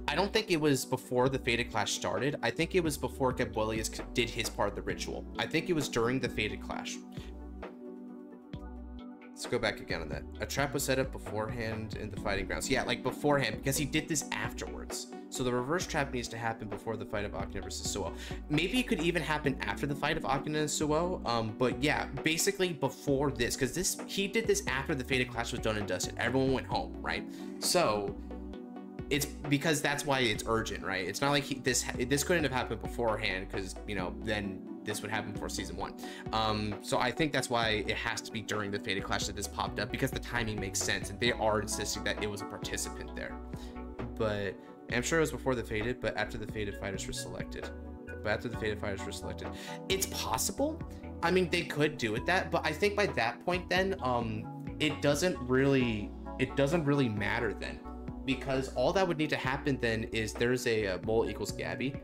I don't think it was before the Fated Clash started. I think it was before Gabrielius did his part of the ritual. I think it was during the Fated Clash. Let's go back again on that. A trap was set up beforehand in the fighting grounds. Yeah, like beforehand, because he did this afterwards. So the reverse trap needs to happen before the fight of Akina versus Suou. Maybe it could even happen after the fight of Akina and Suou. But yeah, basically before this, because he did this after the Fated Clash was done and dusted. Everyone went home, right? So it's because that's why it's urgent, right? It's not like this couldn't have happened beforehand, because, you know, then this would happen for season 1. So I think that's why it has to be during the Fated Clash that this popped up, because the timing makes sense, and they are insisting that it was a participant there. But I'm sure it was before the Fated, but after the Fated fighters were selected. It's possible. I mean, they could do it that, but I think by that point then, it doesn't really matter then, because all that would need to happen then is there's a mole equals Gabby.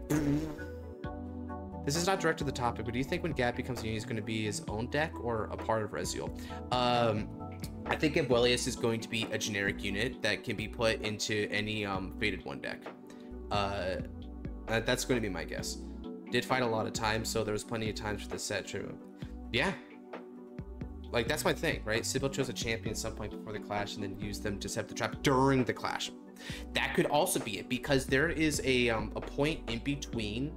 This is not direct to the topic, but do you think when Gab becomes a unit, he's going to be his own deck or a part of Rezael? I think Gabrielius is going to be a generic unit that can be put into any Fated 1 deck. That's going to be my guess. Did fight a lot of times, so there was plenty of times for the set. Yeah. Like, that's my thing, right? Sybil chose a champion at some point before the clash and then used them to set up the trap during the clash. That could also be it, because there is a point in between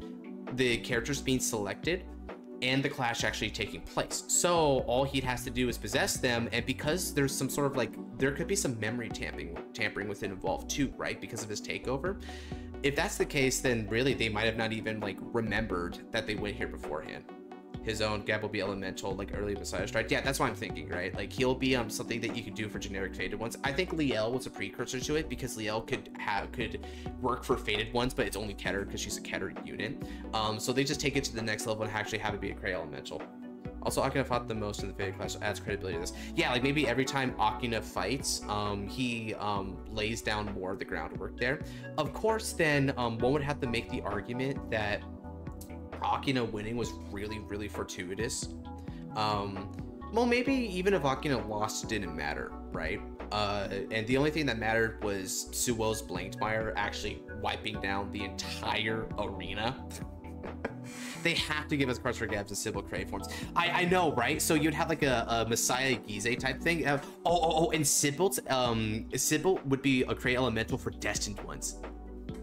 the characters being selected and the clash actually taking place. So all he has to do is possess them, and because there's some sort of like, there could be some memory tampering within involved too, right? Because of his takeover. If that's the case, then really they might have not even like remembered that they went here beforehand. His own Gab will be elemental, like early Messiah Strike. Yeah, that's what I'm thinking, right? Like, he'll be something that you could do for generic faded ones. I think Liel was a precursor to it, because Liel could work for faded ones, but it's only Keter because she's a Keter unit. So they just take it to the next level and actually have it be a Cray elemental. Also, Akina fought the most in the faded clash, so adds credibility to this. Yeah, like maybe every time Akina fights, he lays down more of the groundwork there. Of course, then one would have to make the argument that Akina winning was really fortuitous. Well, maybe even if Akina lost, it didn't matter, right? And the only thing that mattered was Suou's Blangdmire actually wiping down the entire arena. They have to give us cards for Gabs and Sybil Cray forms. I know, right? So you'd have like a Messiah Gize type thing. And Sybil would be a Cray elemental for destined ones.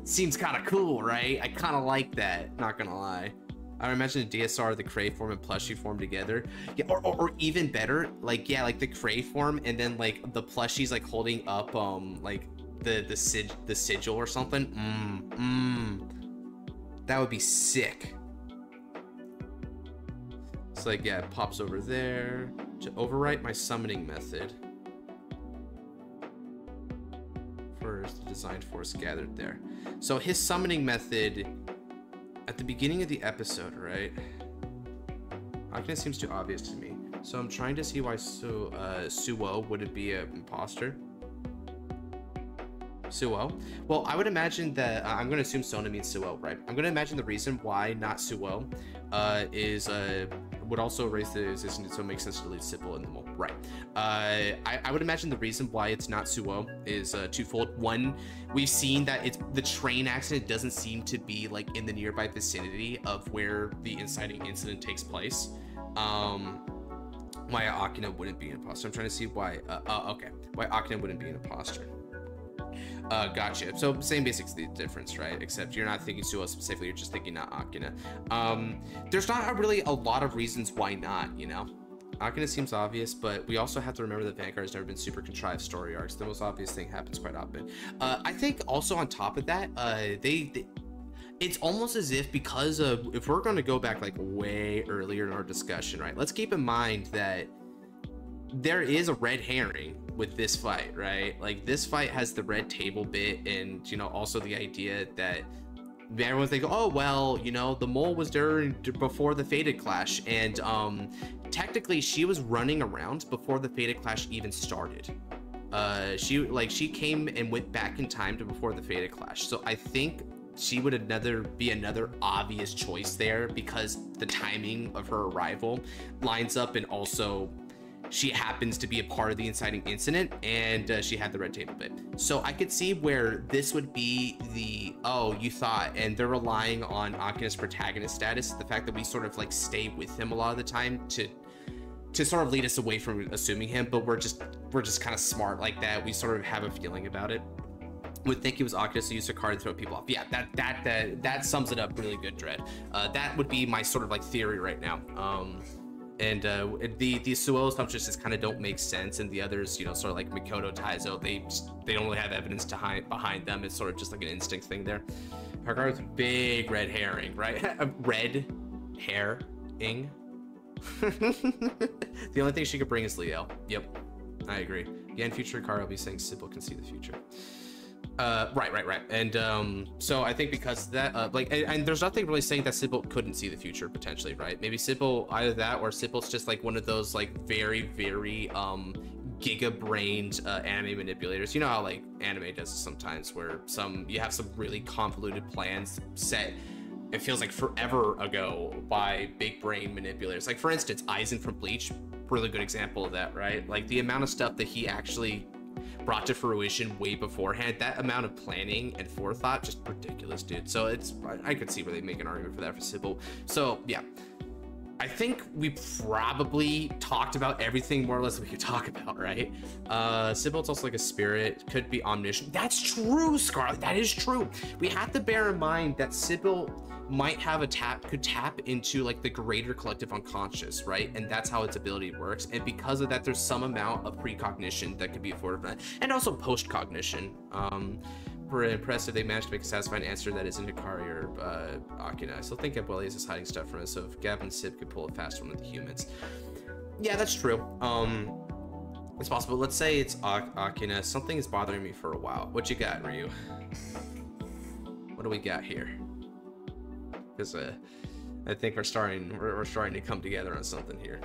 Seems kind of cool, right? I kind of like that, not gonna lie. I imagine the DSR, the Cray form, and plushie form together. Yeah, or even better, like, yeah, like the Cray form, and then like the plushies like holding up like the sigil or something. That would be sick. It's like, yeah, it pops over there. To overwrite my summoning method. First, the design force gathered there. So his summoning method at the beginning of the episode, right? Akina seems too obvious to me. So I'm trying to see why Suou wouldn't be an imposter. Suou? Well, I would imagine that I'm going to assume Sona means Suou, right? I'm going to imagine the reason why not Suou would also raise the resistance, so it makes sense to delete Sybil in the mole, right? I would imagine the reason why it's not Suou is twofold. One, we've seen that the train accident doesn't seem to be like in the nearby vicinity of where the inciting incident takes place. Why Akina wouldn't be an imposter. I'm trying to see why. Okay, why Akina wouldn't be an imposter. Gotcha. So same basic difference, right? Except you're not thinking Suou specifically, you're just thinking not Akina. There's not really a lot of reasons why not, you know? Akina seems obvious, but we also have to remember that Vanguard has never been super contrived story arcs. The most obvious thing happens quite often. I think also on top of that, it's almost as if, because of, if we're going to go back like way earlier in our discussion, right? Let's keep in mind that there is a red herring with this fight, right? Like, this fight has the red table bit, and, you know, also the idea that everyone's like, oh, well, you know, the mole was before the Fated Clash, and technically she was running around before the Fated Clash even started. She came and went back in time to before the Fated Clash, so I think she would be another obvious choice there, because the timing of her arrival lines up, and also she happens to be a part of the inciting incident, and she had the red table bit. So I could see where this would be the, oh, you thought, and they're relying on Akina's protagonist status, the fact that we sort of like stay with him a lot of the time to sort of lead us away from assuming him, but we're just kind of smart like that. We sort of have a feeling about it. Would think it was Akina, so use her card to throw people off. Yeah, that sums it up really good, Dread. That would be my sort of like theory right now. And the Suou assumptions just kind of don't make sense, and the others, you know, sort of like Mikoto, Taizo, they don't really have evidence behind them. It's sort of just like an instinct thing there. Her card with big red herring, right? Red herring. The only thing she could bring is Liel. Yep, I agree. Again, future card, I'll be saying Sybil can see the future. Right. And so I think because of that, and there's nothing really saying that Sybil couldn't see the future potentially, right? Maybe Sybil, either that or Sybil's just like one of those like very giga-brained anime manipulators. You know how like anime does sometimes, where you have some really convoluted plans set, it feels like forever ago, by big brain manipulators. Like, for instance, Aizen from Bleach, really good example of that, right? Like, the amount of stuff that he actually brought to fruition way beforehand, that amount of planning and forethought, just ridiculous, dude. So I could see where they make an argument for that for Sybil. So yeah, I think we probably talked about everything more or less that we could talk about, right? Sybil's also like a spirit, could be omniscient. That's true, Scarlet. That is true. We have to bear in mind that Sybil might have could tap into like the greater collective unconscious, right? And that's how its ability works. And because of that, there's some amount of precognition that could be afforded from that, and also post-cognition. We're impressed if they managed to make a satisfying answer that isn't Hikari or Akina. I still think Abuelius is hiding stuff from us, so if Gab and Sib could pull it faster than the humans. Yeah, that's true. It's possible. Let's say it's Akina. Something is bothering me for a while. What you got, Ryu? What do we got here? Because I think we're starting to come together on something here.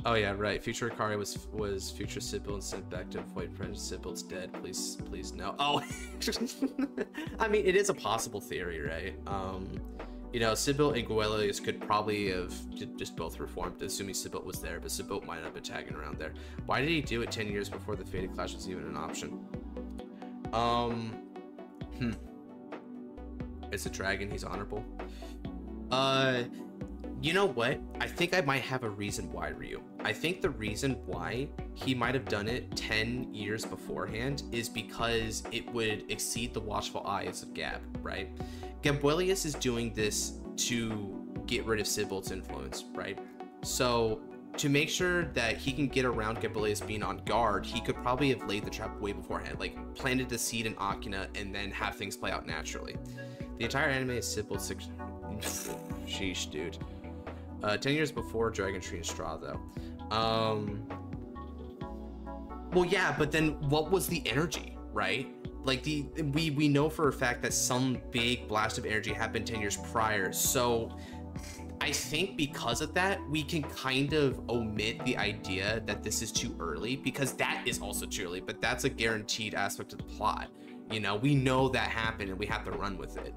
Oh yeah, right. Future Hikari was future Sybil and sent back to avoid prejudice. Sybil's dead. Please no. Oh, I mean, it is a possible theory, right? You know, Sybil and Abuelius could probably have just both reformed, assuming Sybil was there, but Sybil might not have been tagging around there. Why did he do it 10 years before the Fated Clash was even an option? It's a dragon. He's honorable. You know what? I think I might have a reason why, Ryu. I think the reason why he might have done it 10 years beforehand is because it would exceed the watchful eyes of Gab, right? Gabuelius is doing this to get rid of Sybil's influence, right? So to make sure that he can get around Gabuelius being on guard, he could probably have laid the trap way beforehand, like planted the seed in Akina and then have things play out naturally. The entire anime is Sybil 6. Sheesh, dude. 10 years before Dragon Tree and Straw, though. Well, yeah, but then what was the energy, right? Like we know for a fact that some big blast of energy happened 10 years prior. So I think because of that, we can kind of omit the idea that this is too early, because that is also too early, but that's a guaranteed aspect of the plot. You know, we know that happened and we have to run with it.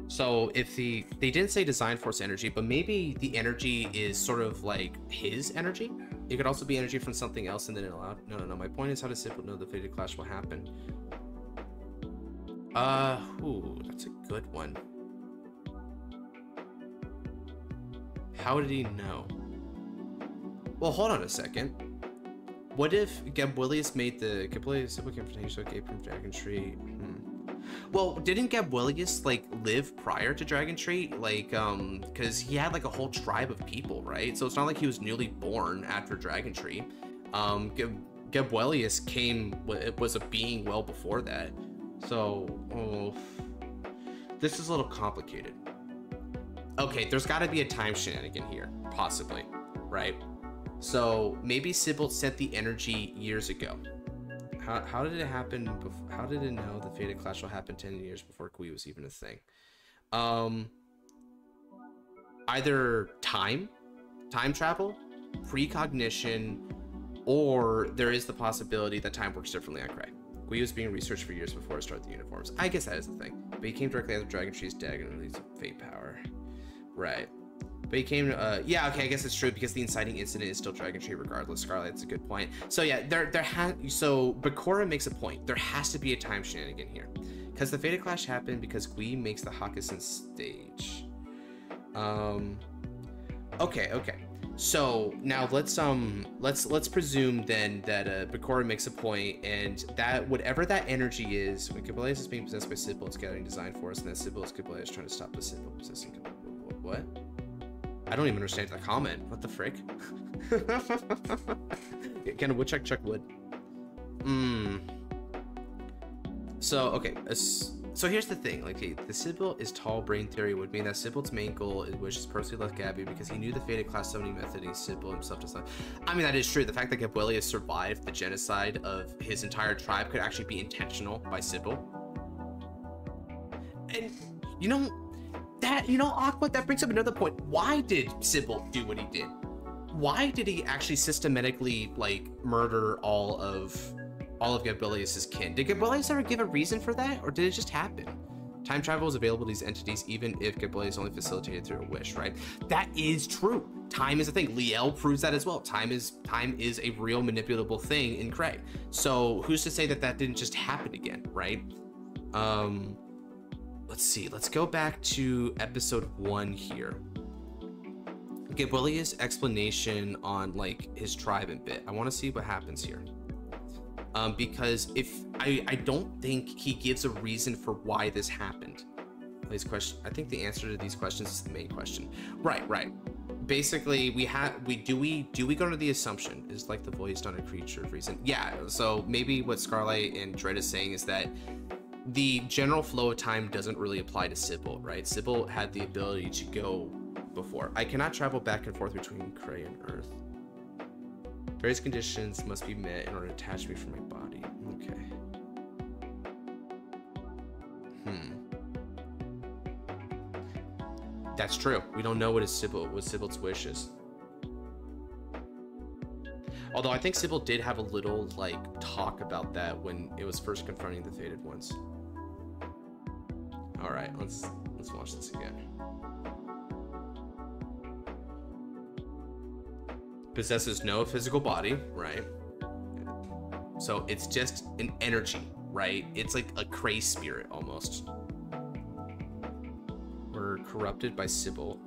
So if they didn't say design force energy, but maybe the energy is sort of like his energy. It could also be energy from something else and then it allowed. No. My point is, how does Sybil know the Fated Clash will happen? Ooh, that's a good one. How did he know? Well, hold on a second. What if Gabuelius made the Sybil confrontation gave from Dragon Tree? Well, didn't Gabuelius like live prior to Dragon Tree? Like, because he had like a whole tribe of people, right? So it's not like he was newly born after Dragon Tree. Gabuelius was a being well before that. So, this is a little complicated. Okay, there's got to be a time shenanigan here, possibly, right? So maybe Sybil sent the energy years ago. How did it happen? How did it know the Fated Clash will happen 10 years before Kui was even a thing? Either time travel, precognition, or there is the possibility that time works differently on Cray. Kui was being researched for years before it started the uniforms. I guess that is the thing. But he came directly after Dragon Tree's dead and released Fate Power. Right. But he came yeah, okay, I guess it's true because the inciting incident is still Dragon Tree regardless. Scarlet, that's a good point. So yeah, so Bakura makes a point. There has to be a time shenanigan here. Because the Fated Clash happened because Gui makes the Hakusen stage. Okay. So now let's presume then that Bakura makes a point, and that whatever that energy is, when Gabuelius is being possessed by Sybil, it's gathering design force, and then Sybil is Gabuelius trying to stop the Sybil possessing what? I don't even understand that comment. What the frick? Can a woodchuck chuck wood? So, okay. So here's the thing. Like, the Sybil is tall brain theory would mean that Sybil's main goal was just personally left Gabby because he knew the Fated Class summoning method and Sybil himself does not. I mean, that is true. The fact that Gabuelius survived the genocide of his entire tribe could actually be intentional by Sybil. And, Aqua, that brings up another point. Why did Sybil do what he did? Why did he actually systematically, like, murder all of Gabuelius's kin? Did Gabuelius ever give a reason for that, or did it just happen? Time travel is available to these entities even if Gabuelius only facilitated through a wish, right? That is true. Time is a thing. Liel proves that as well. Time is a real manipulable thing in Cray. So who's to say that that didn't just happen again, right? let's see. Let's go back to episode 1 here. Gabrielia's explanation on like his tribe and bit. I want to see what happens here. Because if I don't think he gives a reason for why this happened. These questions, I think the answer to these questions is the main question. Right. Basically, do we go to the assumption is like the voiced on a creature of reason? Yeah. So maybe what Scarlet and Dread is saying is that the general flow of time doesn't really apply to Sybil, right? Sybil had the ability to go before. I cannot travel back and forth between Cray and Earth. Various conditions must be met in order to attach me from my body. Okay. That's true. We don't know what Sybil's wish is. Although I think Sybil did have a little like talk about that when it was first confronting the Fated Ones. All right, let's watch this again. Possesses no physical body, right? So it's just an energy, right? It's like a Cray spirit almost. We're corrupted by Sybil,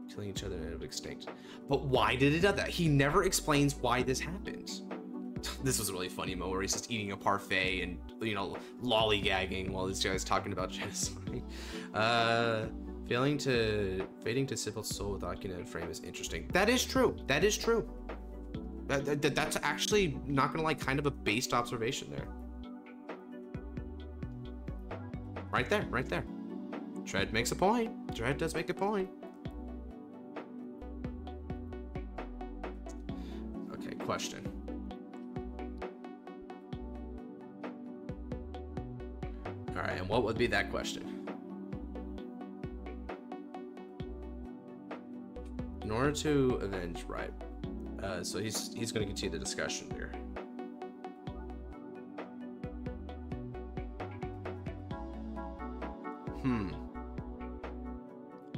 killing each other and end up extinct. But why did it do that? He never explains why this happened. This was a really funny moment where he's just eating a parfait and, you know, lollygagging while this guy's talking about genocide. Fading to Sybil's soul with Akina and frame is interesting. That is true. That is true. That's actually, not gonna lie, kind of a based observation there. Right there, right there. Dread makes a point. Dread does make a point. Okay, question. All right, and what would be that question? In order to avenge, right? So he's going to continue the discussion here.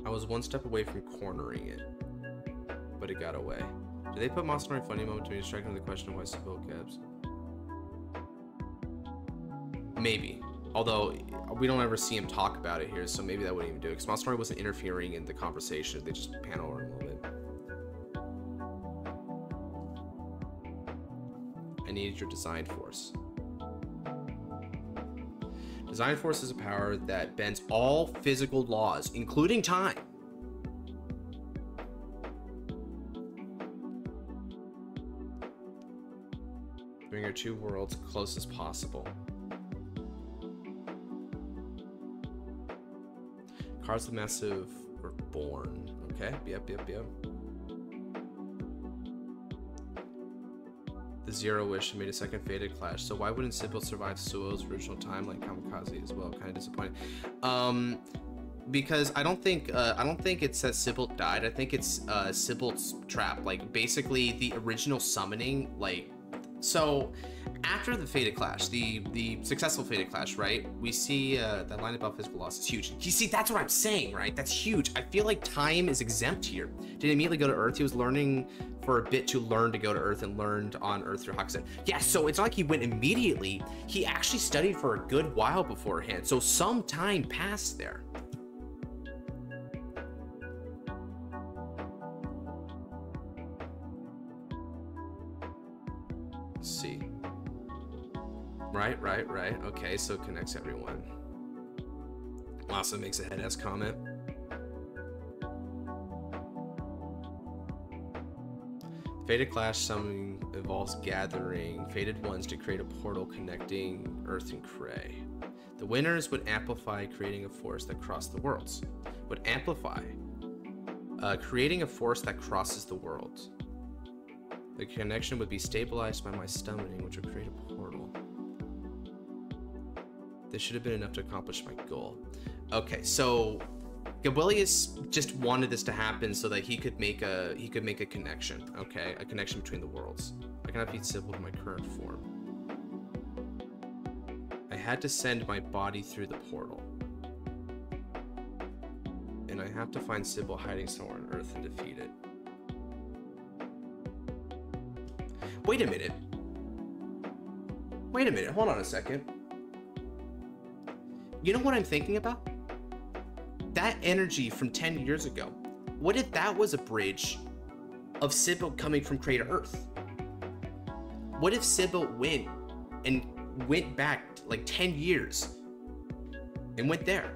I was one step away from cornering it, but it got away. Did they put Monster funny moment to be distracting the question of why Sybil caps? Maybe. Although we don't ever see him talk about it here, so maybe that wouldn't even do it. Because Monster wasn't interfering in the conversation; they just pan over him a little bit. I needed your design force. Design force is a power that bends all physical laws, including time. Bring your two worlds close as possible. Cards the Massive were born. Okay, yep. The Zero Wish made a second Fated Clash. So why wouldn't Sybil survive Suou's original time like Kamikaze as well? Kind of disappointing. Because I don't think it's that Sybil died. I think it's Sybil's trap. Like basically the original summoning. Like so after the Fated Clash, the successful Fated Clash, right? We see that line about physical loss is huge. You see, that's what I'm saying, right? That's huge. I feel like time is exempt here. Didn't immediately go to Earth. He was learning for a bit to learn to go to Earth and learned on Earth through Hakusen. Yeah, so it's not like he went immediately. He actually studied for a good while beforehand. So some time passed there. Let's see. Right. Okay, so it connects everyone. Also makes a head-ass comment. Fated Clash summoning involves gathering Fated Ones to create a portal connecting Earth and Cray. The winners would amplify creating a force that crossed the worlds. Would amplify creating a force that crosses the worlds. The connection would be stabilized by my summoning, which would create a portal. This should have been enough to accomplish my goal. Okay, so Gabrielius just wanted this to happen so that he could make a connection. Okay, a connection between the worlds. I cannot beat Sybil in my current form. I had to send my body through the portal, and I have to find Sybil hiding somewhere on Earth and defeat it. Wait a minute. Hold on a second. You know what I'm thinking about? That energy from 10 years ago. What if that was a bridge of Sybil coming from Crater Earth? What if Sybil went back like 10 years and went there?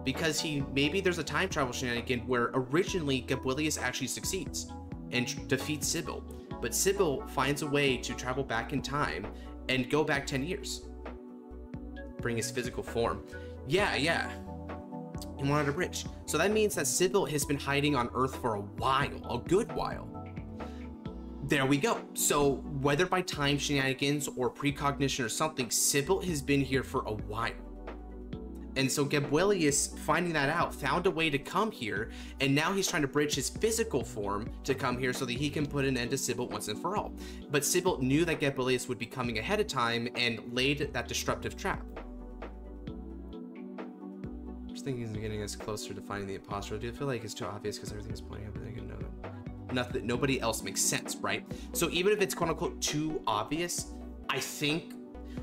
Because maybe there's a time travel shenanigan where originally Gabrielius actually succeeds and defeats Sybil, but Sybil finds a way to travel back in time and go back 10 years. Bring his physical form. Yeah. He wanted a bridge. So that means that Sybil has been hiding on Earth for a while, a good while. There we go. So whether by time shenanigans or precognition or something, Sybil has been here for a while. And so Gabrielius, finding that out, found a way to come here, and now he's trying to bridge his physical form to come here so that he can put an end to Sybil once and for all. But Sybil knew that Gabrielius would be coming ahead of time and laid that disruptive trap. I was thinking he's getting us closer to finding the imposter. Do you feel like it's too obvious because everything's pointing up and they can know it? Nothing, nobody else makes sense, right? So even if it's quote unquote too obvious, I think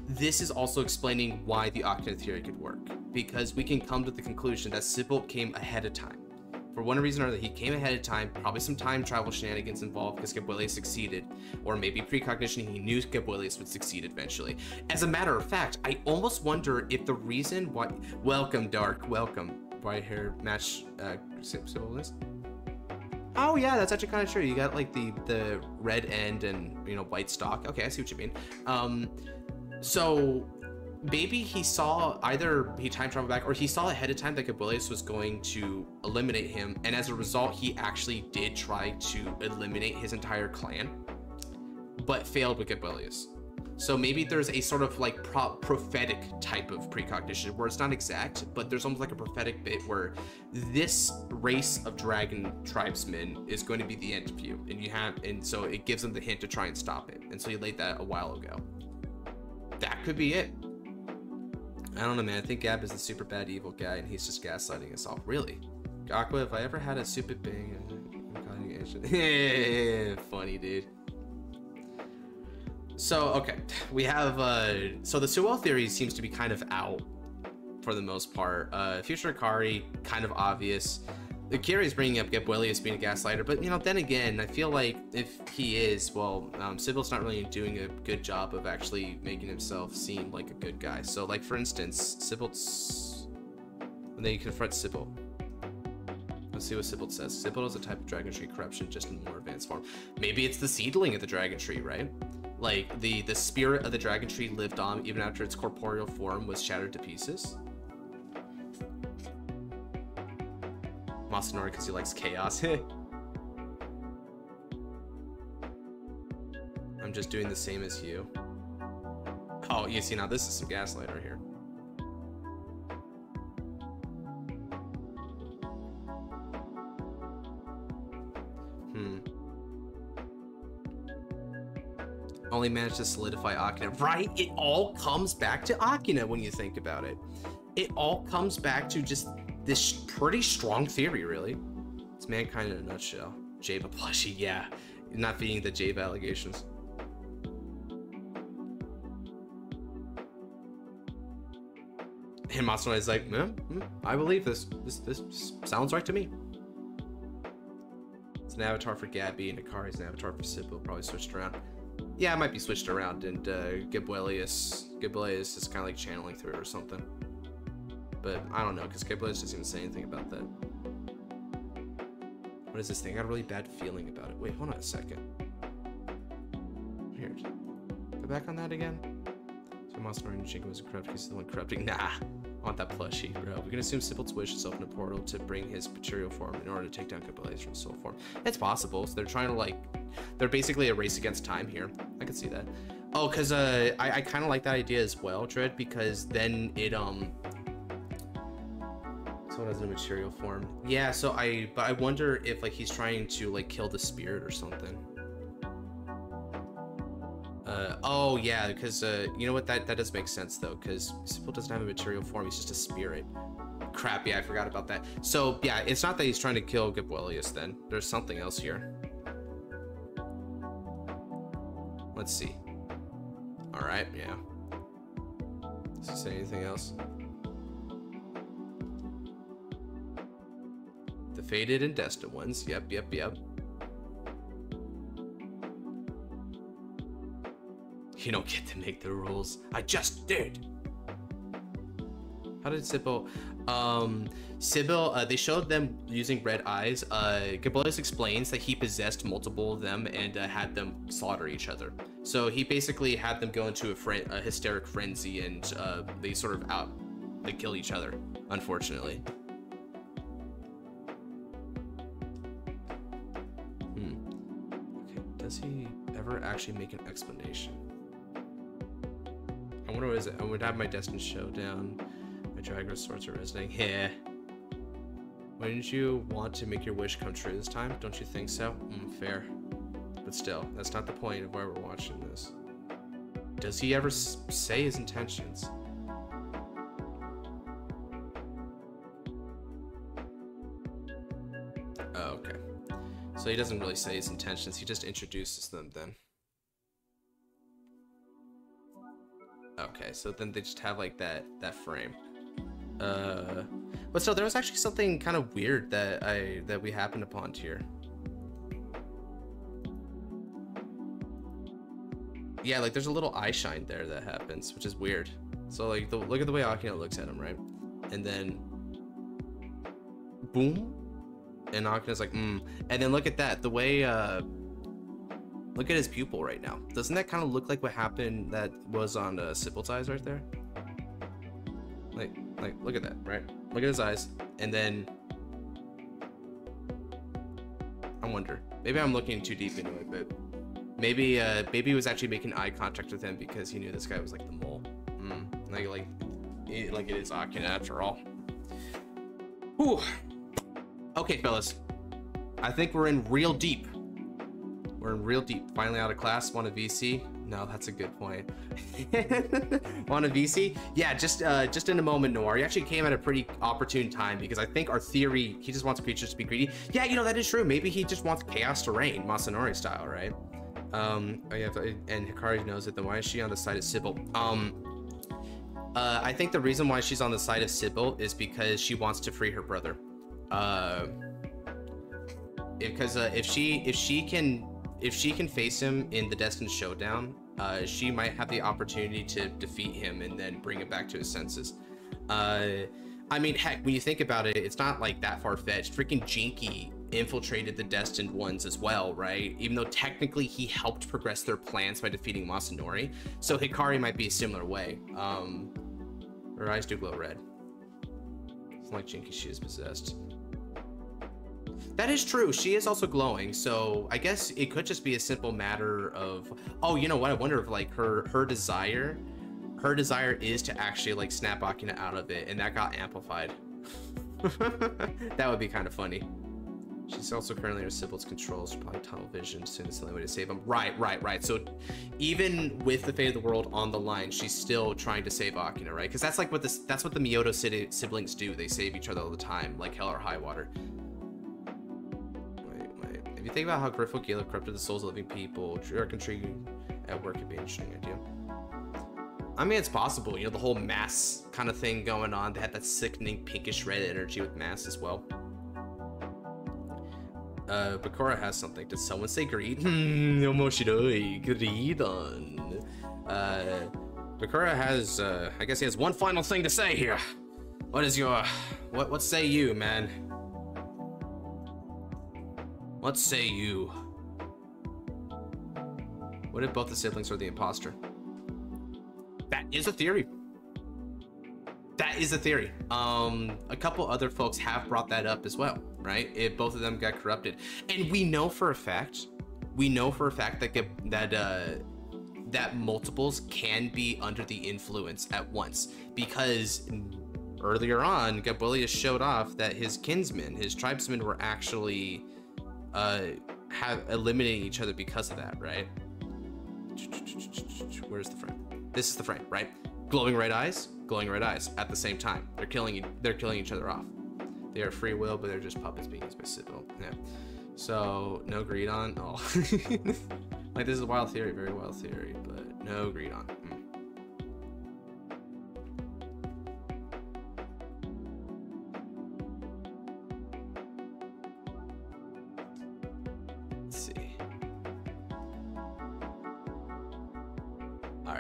this is also explaining why the Akina theory could work, because we can come to the conclusion that Sybil came ahead of time. For one reason or another, he came ahead of time, probably some time travel shenanigans involved because Gabrielius succeeded, or maybe precognition, he knew Gabrielius would succeed eventually. As a matter of fact, I almost wonder if the reason why— welcome, Dark, welcome. White hair match Sybil is? Oh yeah, that's actually kind of true. You got like the red end and, you know, white stock. Okay, I see what you mean. So maybe he saw, either he time traveled back or he saw ahead of time that Gabrielius was going to eliminate him, and as a result he actually did try to eliminate his entire clan but failed with Gabrielius. So maybe there's a sort of like prophetic type of precognition where it's not exact, but there's almost like a prophetic bit where this race of dragon tribesmen is going to be the end of you, and so it gives them the hint to try and stop it, and so he laid that a while ago. That could be it. I don't know, man. I think Gab is the super bad evil guy and he's just gaslighting us all. Really? Aqua, if I ever had a super big funny, dude. So, okay. We have so the Suou theory seems to be kind of out for the most part. Future Akari, kind of obvious. The Kiri is bringing up Gabrielius being a gaslighter, but you know, then again, I feel like if he is, well, Sybil's not really doing a good job of actually making himself seem like a good guy. So, like for instance, Sybil's, when they confront Sybil, let's see what Sybil says. Sybil is a type of dragon tree corruption, just in more advanced form. Maybe it's the seedling of the dragon tree, right? Like the spirit of the dragon tree lived on even after its corporeal form was shattered to pieces. Masanori because he likes chaos. I'm just doing the same as you. Oh, you see, now this is some gaslight right here. Only managed to solidify Akina. Right? It all comes back to Akina when you think about it. It all comes back to just this pretty strong theory, really. It's mankind in a nutshell. Java plushie, yeah. Not feeding the Java allegations. And Masanori is like, I believe this. This sounds right to me. It's an avatar for Gabby, and Akari's an avatar for Sybil. Probably switched around. Yeah, it might be switched around, and Gabrielius is kind of like channeling through it or something. But I don't know, because Gabrielius doesn't even say anything about that. What is this thing? I got a really bad feeling about it. Wait, hold on a second. Here. Go back on that again. So Masanori and Shinka was corrupt. He's the one corrupting. Nah. I want that plushie, bro. We can assume Sybil's wish is open a portal to bring his material form in order to take down Gabrielius from soul form. It's possible. So they're trying to like, they're basically a race against time here. I can see that. Oh, because I kind of like that idea as well, Dread, because then it so it has a material form. Yeah, so but I wonder if like he's trying to like kill the spirit or something. Oh yeah, because you know what, that does make sense though, because Sybil doesn't have a material form, he's just a spirit. Crap, yeah, I forgot about that. So yeah, it's not that he's trying to kill Gabrielius then. There's something else here. Let's see. Alright, yeah. Does he say anything else? The fated and destined ones. Yep. You don't get to make the rules. I just did. How did Sybil? Sybil, they showed them using red eyes. Gabrielius explains that he possessed multiple of them and had them slaughter each other. So he basically had them go into a hysteric frenzy, and they sort of they kill each other, unfortunately. Okay, does he ever actually make an explanation? I wonder what is it? I would have my Destined Showdown. My Dragon Swords are resonating. Yeah. Wouldn't you want to make your wish come true this time? Don't you think so? Fair. But still, that's not the point of why we're watching this. Does he ever say his intentions? Oh, okay. So he doesn't really say his intentions, he just introduces them then. Okay, so then they just have like that frame. But still, there was actually something kind of weird that we happened upon here. Yeah, like there's a little eye shine there that happens, which is weird. So like, look at the way Akina looks at him, right? And then, boom, and Akina's like, And then look at that, the way, look at his pupil right now. Doesn't that kind of look like what happened that was on Sybil's eyes right there? Like, look at that, right? Look at his eyes, and then I wonder. Maybe I'm looking too deep into it, but maybe he was actually making eye contact with him because he knew this guy was like the mole. Like it is Akina after all. Whew. Okay, fellas. I think we're in real deep. We're in real deep. Finally out of class. Want a VC? No, that's a good point. Want a VC? Yeah, just in a moment, Noir. He actually came at a pretty opportune time because I think our theory, he just wants creatures to be greedy. Yeah, you know, that is true. Maybe he just wants chaos to reign, Masanori style, right? And Hikari knows it. Then why is she on the side of Sybil? I think the reason why she's on the side of Sybil is because she wants to free her brother. Because if she can face him in the Destined Showdown, she might have the opportunity to defeat him and then bring him back to his senses. I mean, heck, when you think about it, it's not like that far-fetched. Freaking Jinky infiltrated the Destined Ones as well, right? Even though technically he helped progress their plans by defeating Masanori. So Hikari might be a similar way. Her eyes do glow red. It's like Jinky, she is possessed. That is true. She is also glowing, so I guess it could just be a simple matter of, oh, you know what? I wonder if like her desire is to actually like snap Akina out of it, and that got amplified. That would be kind of funny. She's also currently under Sybil's control, so probably tunnel vision soon as the only way to save him. Right. So even with the fate of the world on the line, she's still trying to save Akina, right? Because that's like what that's what the Miyoto siblings do. They save each other all the time, like hell or high water. If you think about how Griffo Gala corrupted the souls of living people, Tree at work could be an interesting idea. I mean, it's possible, you know, the whole mass kind of thing going on. They had that sickening pinkish red energy with mass as well. Bakura has something. Did someone say greed? Omoshiroi, greed on. Bakura has, I guess he has one final thing to say here. What is your, what say you, man? What say you? What if both the siblings are the imposter? That is a theory. That is a theory. A couple other folks have brought that up as well, right? If both of them got corrupted, and we know for a fact, that multiples can be under the influence at once, because earlier on, Gabrielius showed off that his kinsmen, his tribesmen, were actually eliminating each other because of that, right? Where's the frame? This is the frame, right? Glowing red eyes at the same time. They're killing each other off. They are free will, but they're just puppets being used by Sybil. Yeah. So no greed on. Oh, like this is a wild theory, very wild theory, but no greed on.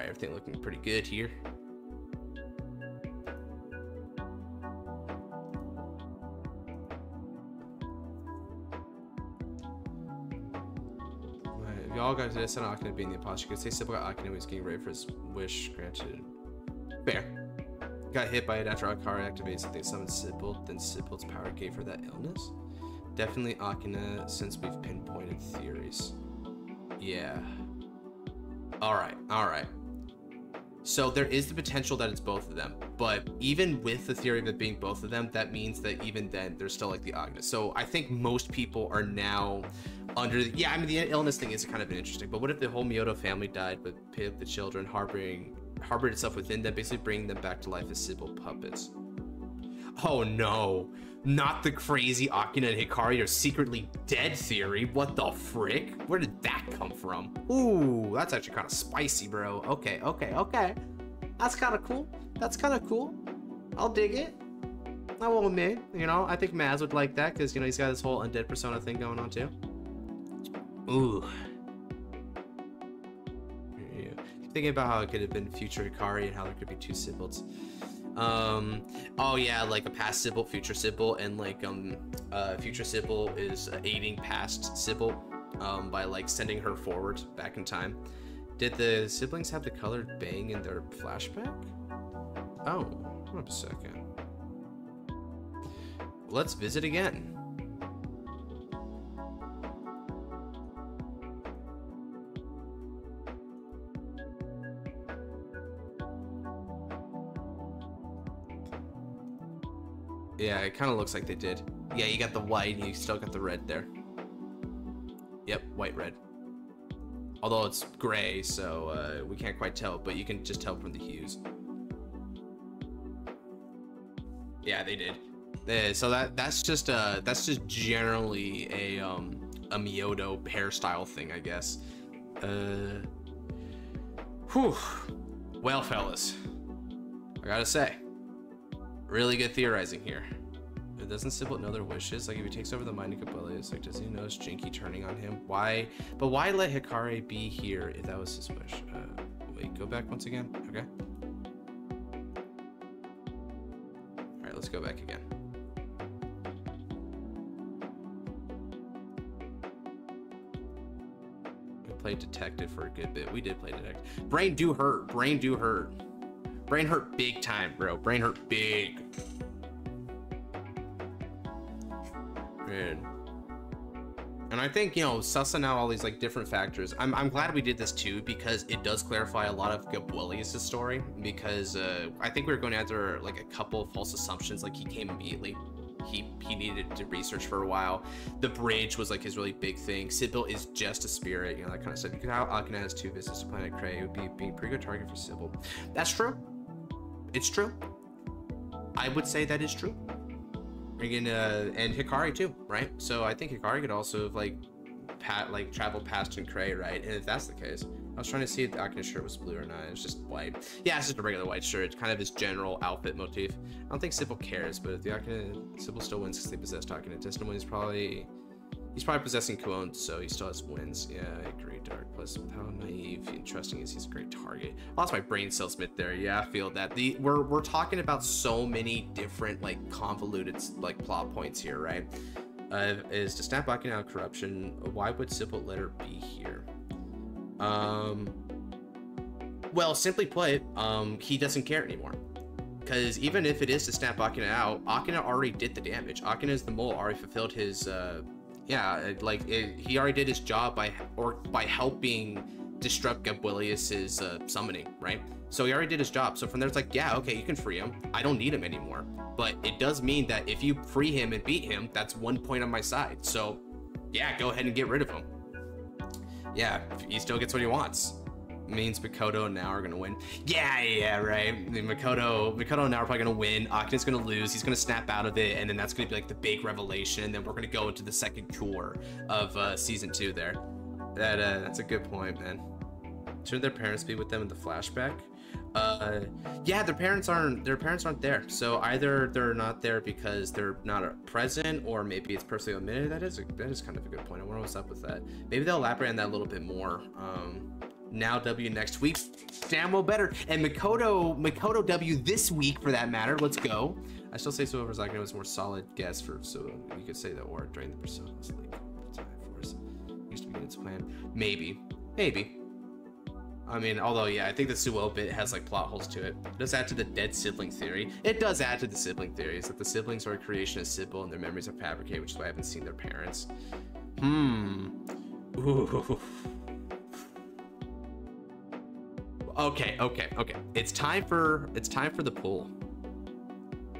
right, everything looking pretty good here. If y'all got this on Akina being the imposter, you could say Sybil got Akina when he's getting ready for his wish granted. Fair. Got hit by it after Akari activated something, summoned Sybil, then Sybil's power gave her that illness. Definitely Akina, since we've pinpointed theories. Yeah. Alright, alright. So there is the potential that it's both of them, but even with the theory of it being both of them, that means that even then there's still like the Akina. So I think most people are now under the, yeah, I mean the illness thing is kind of interesting, but what if the whole Miyoto family died with the children harbored itself within them, basically bringing them back to life as Sybil puppets? Oh no, not the crazy Akina and Hikari are secretly dead theory. What the frick? Where did that come from? Ooh, that's actually kind of spicy, bro. Okay, okay, okay. That's kind of cool. That's kind of cool. I'll dig it. I will admit, you know, I think Maz would like that because, you know, he's got this whole undead persona thing going on too. Ooh. Yeah. Thinking about how it could have been future Hikari and how there could be two Sybils. Oh yeah, like a past Sybil, future Sybil, and like future Sybil is aiding past Sybil by like sending her forward back in time. Did the siblings have the colored bang in their flashback? Oh, hold up a second. Let's visit again. Yeah, it kind of looks like they did. Yeah, you got the white and you still got the red there. Yep, white, red. Although it's gray, so we can't quite tell, but you can just tell from the hues. Yeah, they did. So that's just generally a Miyoto hairstyle thing, I guess. Whew. Well, fellas, I gotta say, really good theorizing here. Doesn't Sybil know their wishes? Like, if he takes over the mind of Kabula, it's like, does he notice Jinky turning on him? Why? But why let Hikari be here if that was his wish? Wait, go back once again. Okay. All right, let's go back again. We played detective for a good bit. We did play detective. Brain do hurt. Brain do hurt. Brain hurt big time, bro. Brain hurt big. And I think, you know, sussing out all these like different factors, I'm glad we did this too, because it does clarify a lot of Gabuelius' story, because I think we were going after like a couple of false assumptions. Like, he came immediately, he needed to research for a while. The bridge was like his really big thing. Sybil is just a spirit, you know, that kind of stuff. Because how Akina has 2 visits to Planet Cray, it would be a pretty good target for Sybil. That's true. It's true. I would say that is true. And Hikari too, right? So I think Hikari could also have like travel past in Cray, right? And if that's the case, I was trying to see if the Akina shirt was blue or not. It's just white. Yeah, it's just a regular white shirt. It's kind of his general outfit motif. I don't think Sybil cares, but if the Akina, Sybil still wins because they possessed Akina. Testimony is probably, he's probably possessing Kuon, so he still has wins. Yeah, I agree, Dark. Plus, with how naive and trusting is, he's a great target. I lost my brain cell Smith there. Yeah, I feel that. We're talking about so many different like convoluted like plot points here, right? Is to snap Akina out of corruption. Why would Sybil let her be here? Well, simply put, he doesn't care anymore. Because even if it is to snap Akina out, Akina already did the damage. Akina is the mole, already fulfilled his yeah, like he already did his job by helping disrupt Gabuelius's summoning, right? So he already did his job. So from there, it's like, yeah, okay, you can free him. I don't need him anymore. But it does mean that if you free him and beat him, that's 1 point on my side. So yeah, go ahead and get rid of him. Yeah, he still gets what he wants. Means Mikoto and now are gonna win. Yeah, right. Mikoto and now are probably gonna win. Akina's gonna lose. He's gonna snap out of it, and then that's gonna be like the big revelation. And then we're gonna go into the second tour of season 2 there. That's a good point, man. Shouldn't their parents be with them in the flashback? Yeah, their parents aren't there. So either they're not there because they're not present, or maybe it's personally omitted. That is kind of a good point. I wonder what's up with that. Maybe they'll elaborate on that a little bit more Now W next week. Damn well better. And Mikoto W this week for that matter. Let's go. I still say Suou over Akina was a more solid guess for Suou. You could say that or during the Persona's League. Used to be its plan. Maybe. I mean, although, yeah, I think the Suou bit has like plot holes to it. It does add to the dead sibling theory. It does add to the sibling theory. It's that the siblings are a creation of Sybil and their memories are fabricated, which is why I haven't seen their parents. Ooh. Okay. It's time for the poll.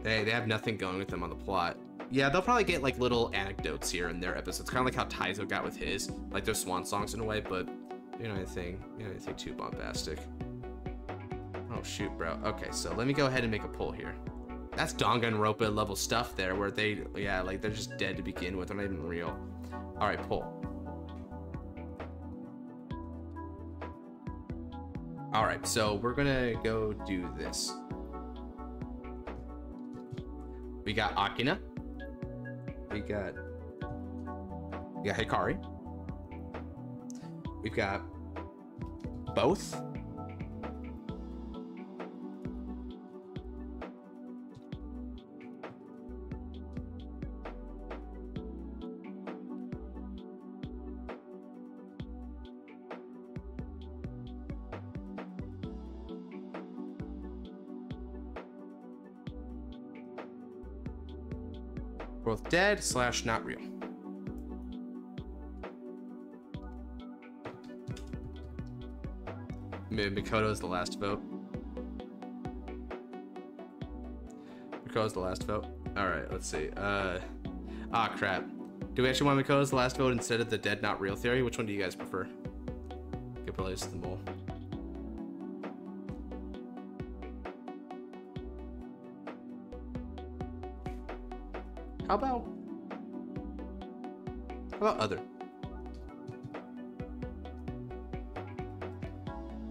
They have nothing going with them on the plot. Yeah, they'll probably get like little anecdotes here in their episodes, kind of like how Taizo got with his, like their swan songs in a way, but anything too bombastic. Oh shoot, bro. Okay, so let me go ahead and make a poll here. That's Danganronpa level stuff there, where they're just dead to begin with. They're not even real. All right, poll. All right, so we're gonna go do this. We got Akina. We got Hikari. We've got both. Both dead / not real. Mikoto is the last vote. Mikoto's the last vote. All right, let's see. Crap. Do we actually want Mikoto's the last vote instead of the dead not real theory? Which one do you guys prefer? Good place to the mole. How about other?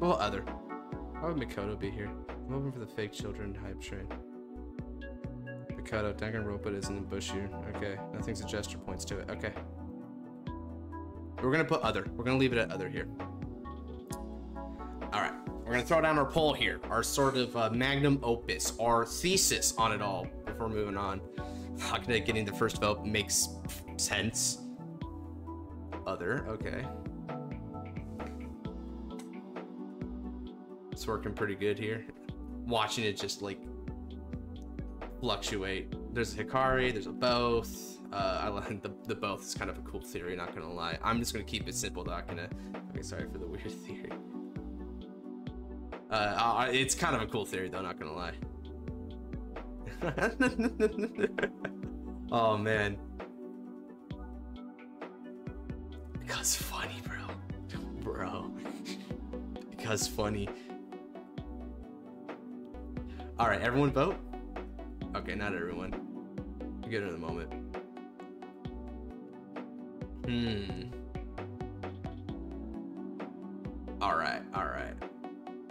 Well, other. Why would Mikoto be here? I'm hoping for the fake children hype train. Mikoto, Danganronpa isn't in bush here. Okay, nothing's a gesture points to it. Okay. We're gonna put other. We're gonna leave it at other here. All right, we're gonna throw down our poll here. Our sort of magnum opus, our thesis on it all before moving on. Akina getting the first vote makes sense. Other, okay. It's working pretty good here. Watching it just like fluctuate. There's a Hikari, there's a both. I like the both is kind of a cool theory, not gonna lie. I'm just gonna keep it simple, not gonna. Okay, sorry for the weird theory. It's kind of a cool theory though, not gonna lie. Oh man. Because funny, bro. Because funny. All right, everyone vote. Okay, not everyone. We'll get it in a moment. All right.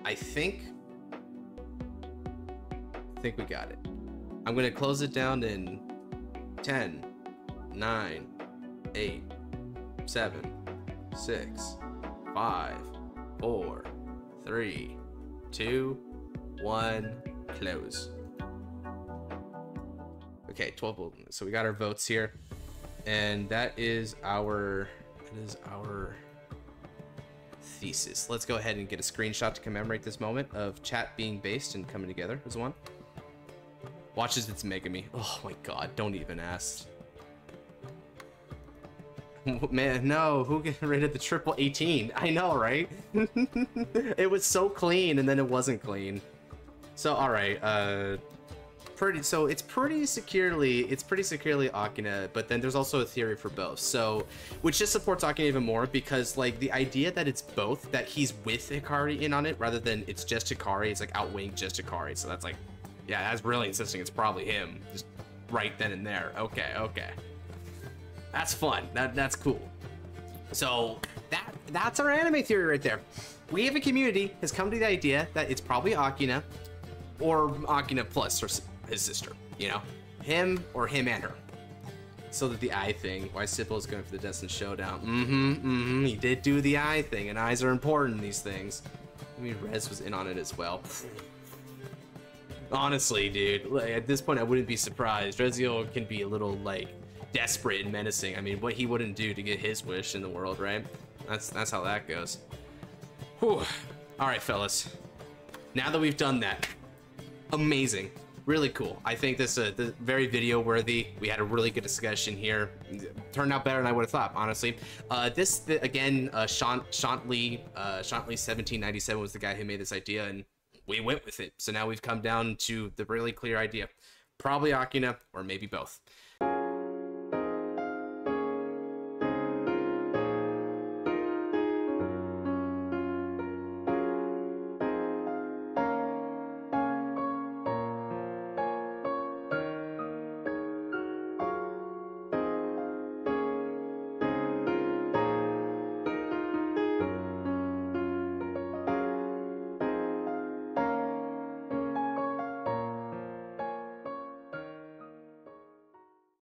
I think we got it. I'm gonna close it down in 10, 9, 8, 7, 6, 5, 4, 3, 2, 1, close. Okay, 12. So we got our votes here, and that is our thesis. Let's go ahead and get a screenshot to commemorate this moment of chat being based and coming together as one. Watch as it's Megami. Oh my god, don't even ask. Man, no, who get rid of the triple 18? I know, right? It was so clean and then it wasn't clean. So alright, it's pretty securely Akina, but then there's also a theory for both. So which just supports Akina even more, because like the idea that it's both, that he's with Hikari in on it rather than it's just Hikari, it's like outweighing just Hikari. So that's like, yeah, that's really insisting it's probably him, just right then and there. Okay. That's fun. That's cool. So that's our anime theory right there. We have a community has come to the idea that it's probably Akina, or Akina plus his sister. You know, him or him and her. So did the eye thing. Why Sippo's going for the Destined Showdown. He did do the eye thing, and eyes are important in these things. I mean, Rez was in on it as well. Honestly, dude, like, at this point, I wouldn't be surprised. Rezael can be a little, like, desperate and menacing. I mean, what he wouldn't do to get his wish in the world, right? That's how that goes. Whew. All right, fellas. Now that we've done that, amazing. Really cool. I think this is very video worthy. We had a really good discussion here. Turned out better than I would have thought, honestly. Again, Shantley 1797 was the guy who made this idea, and we went with it. So now we've come down to the really clear idea. Probably Akina, or maybe both.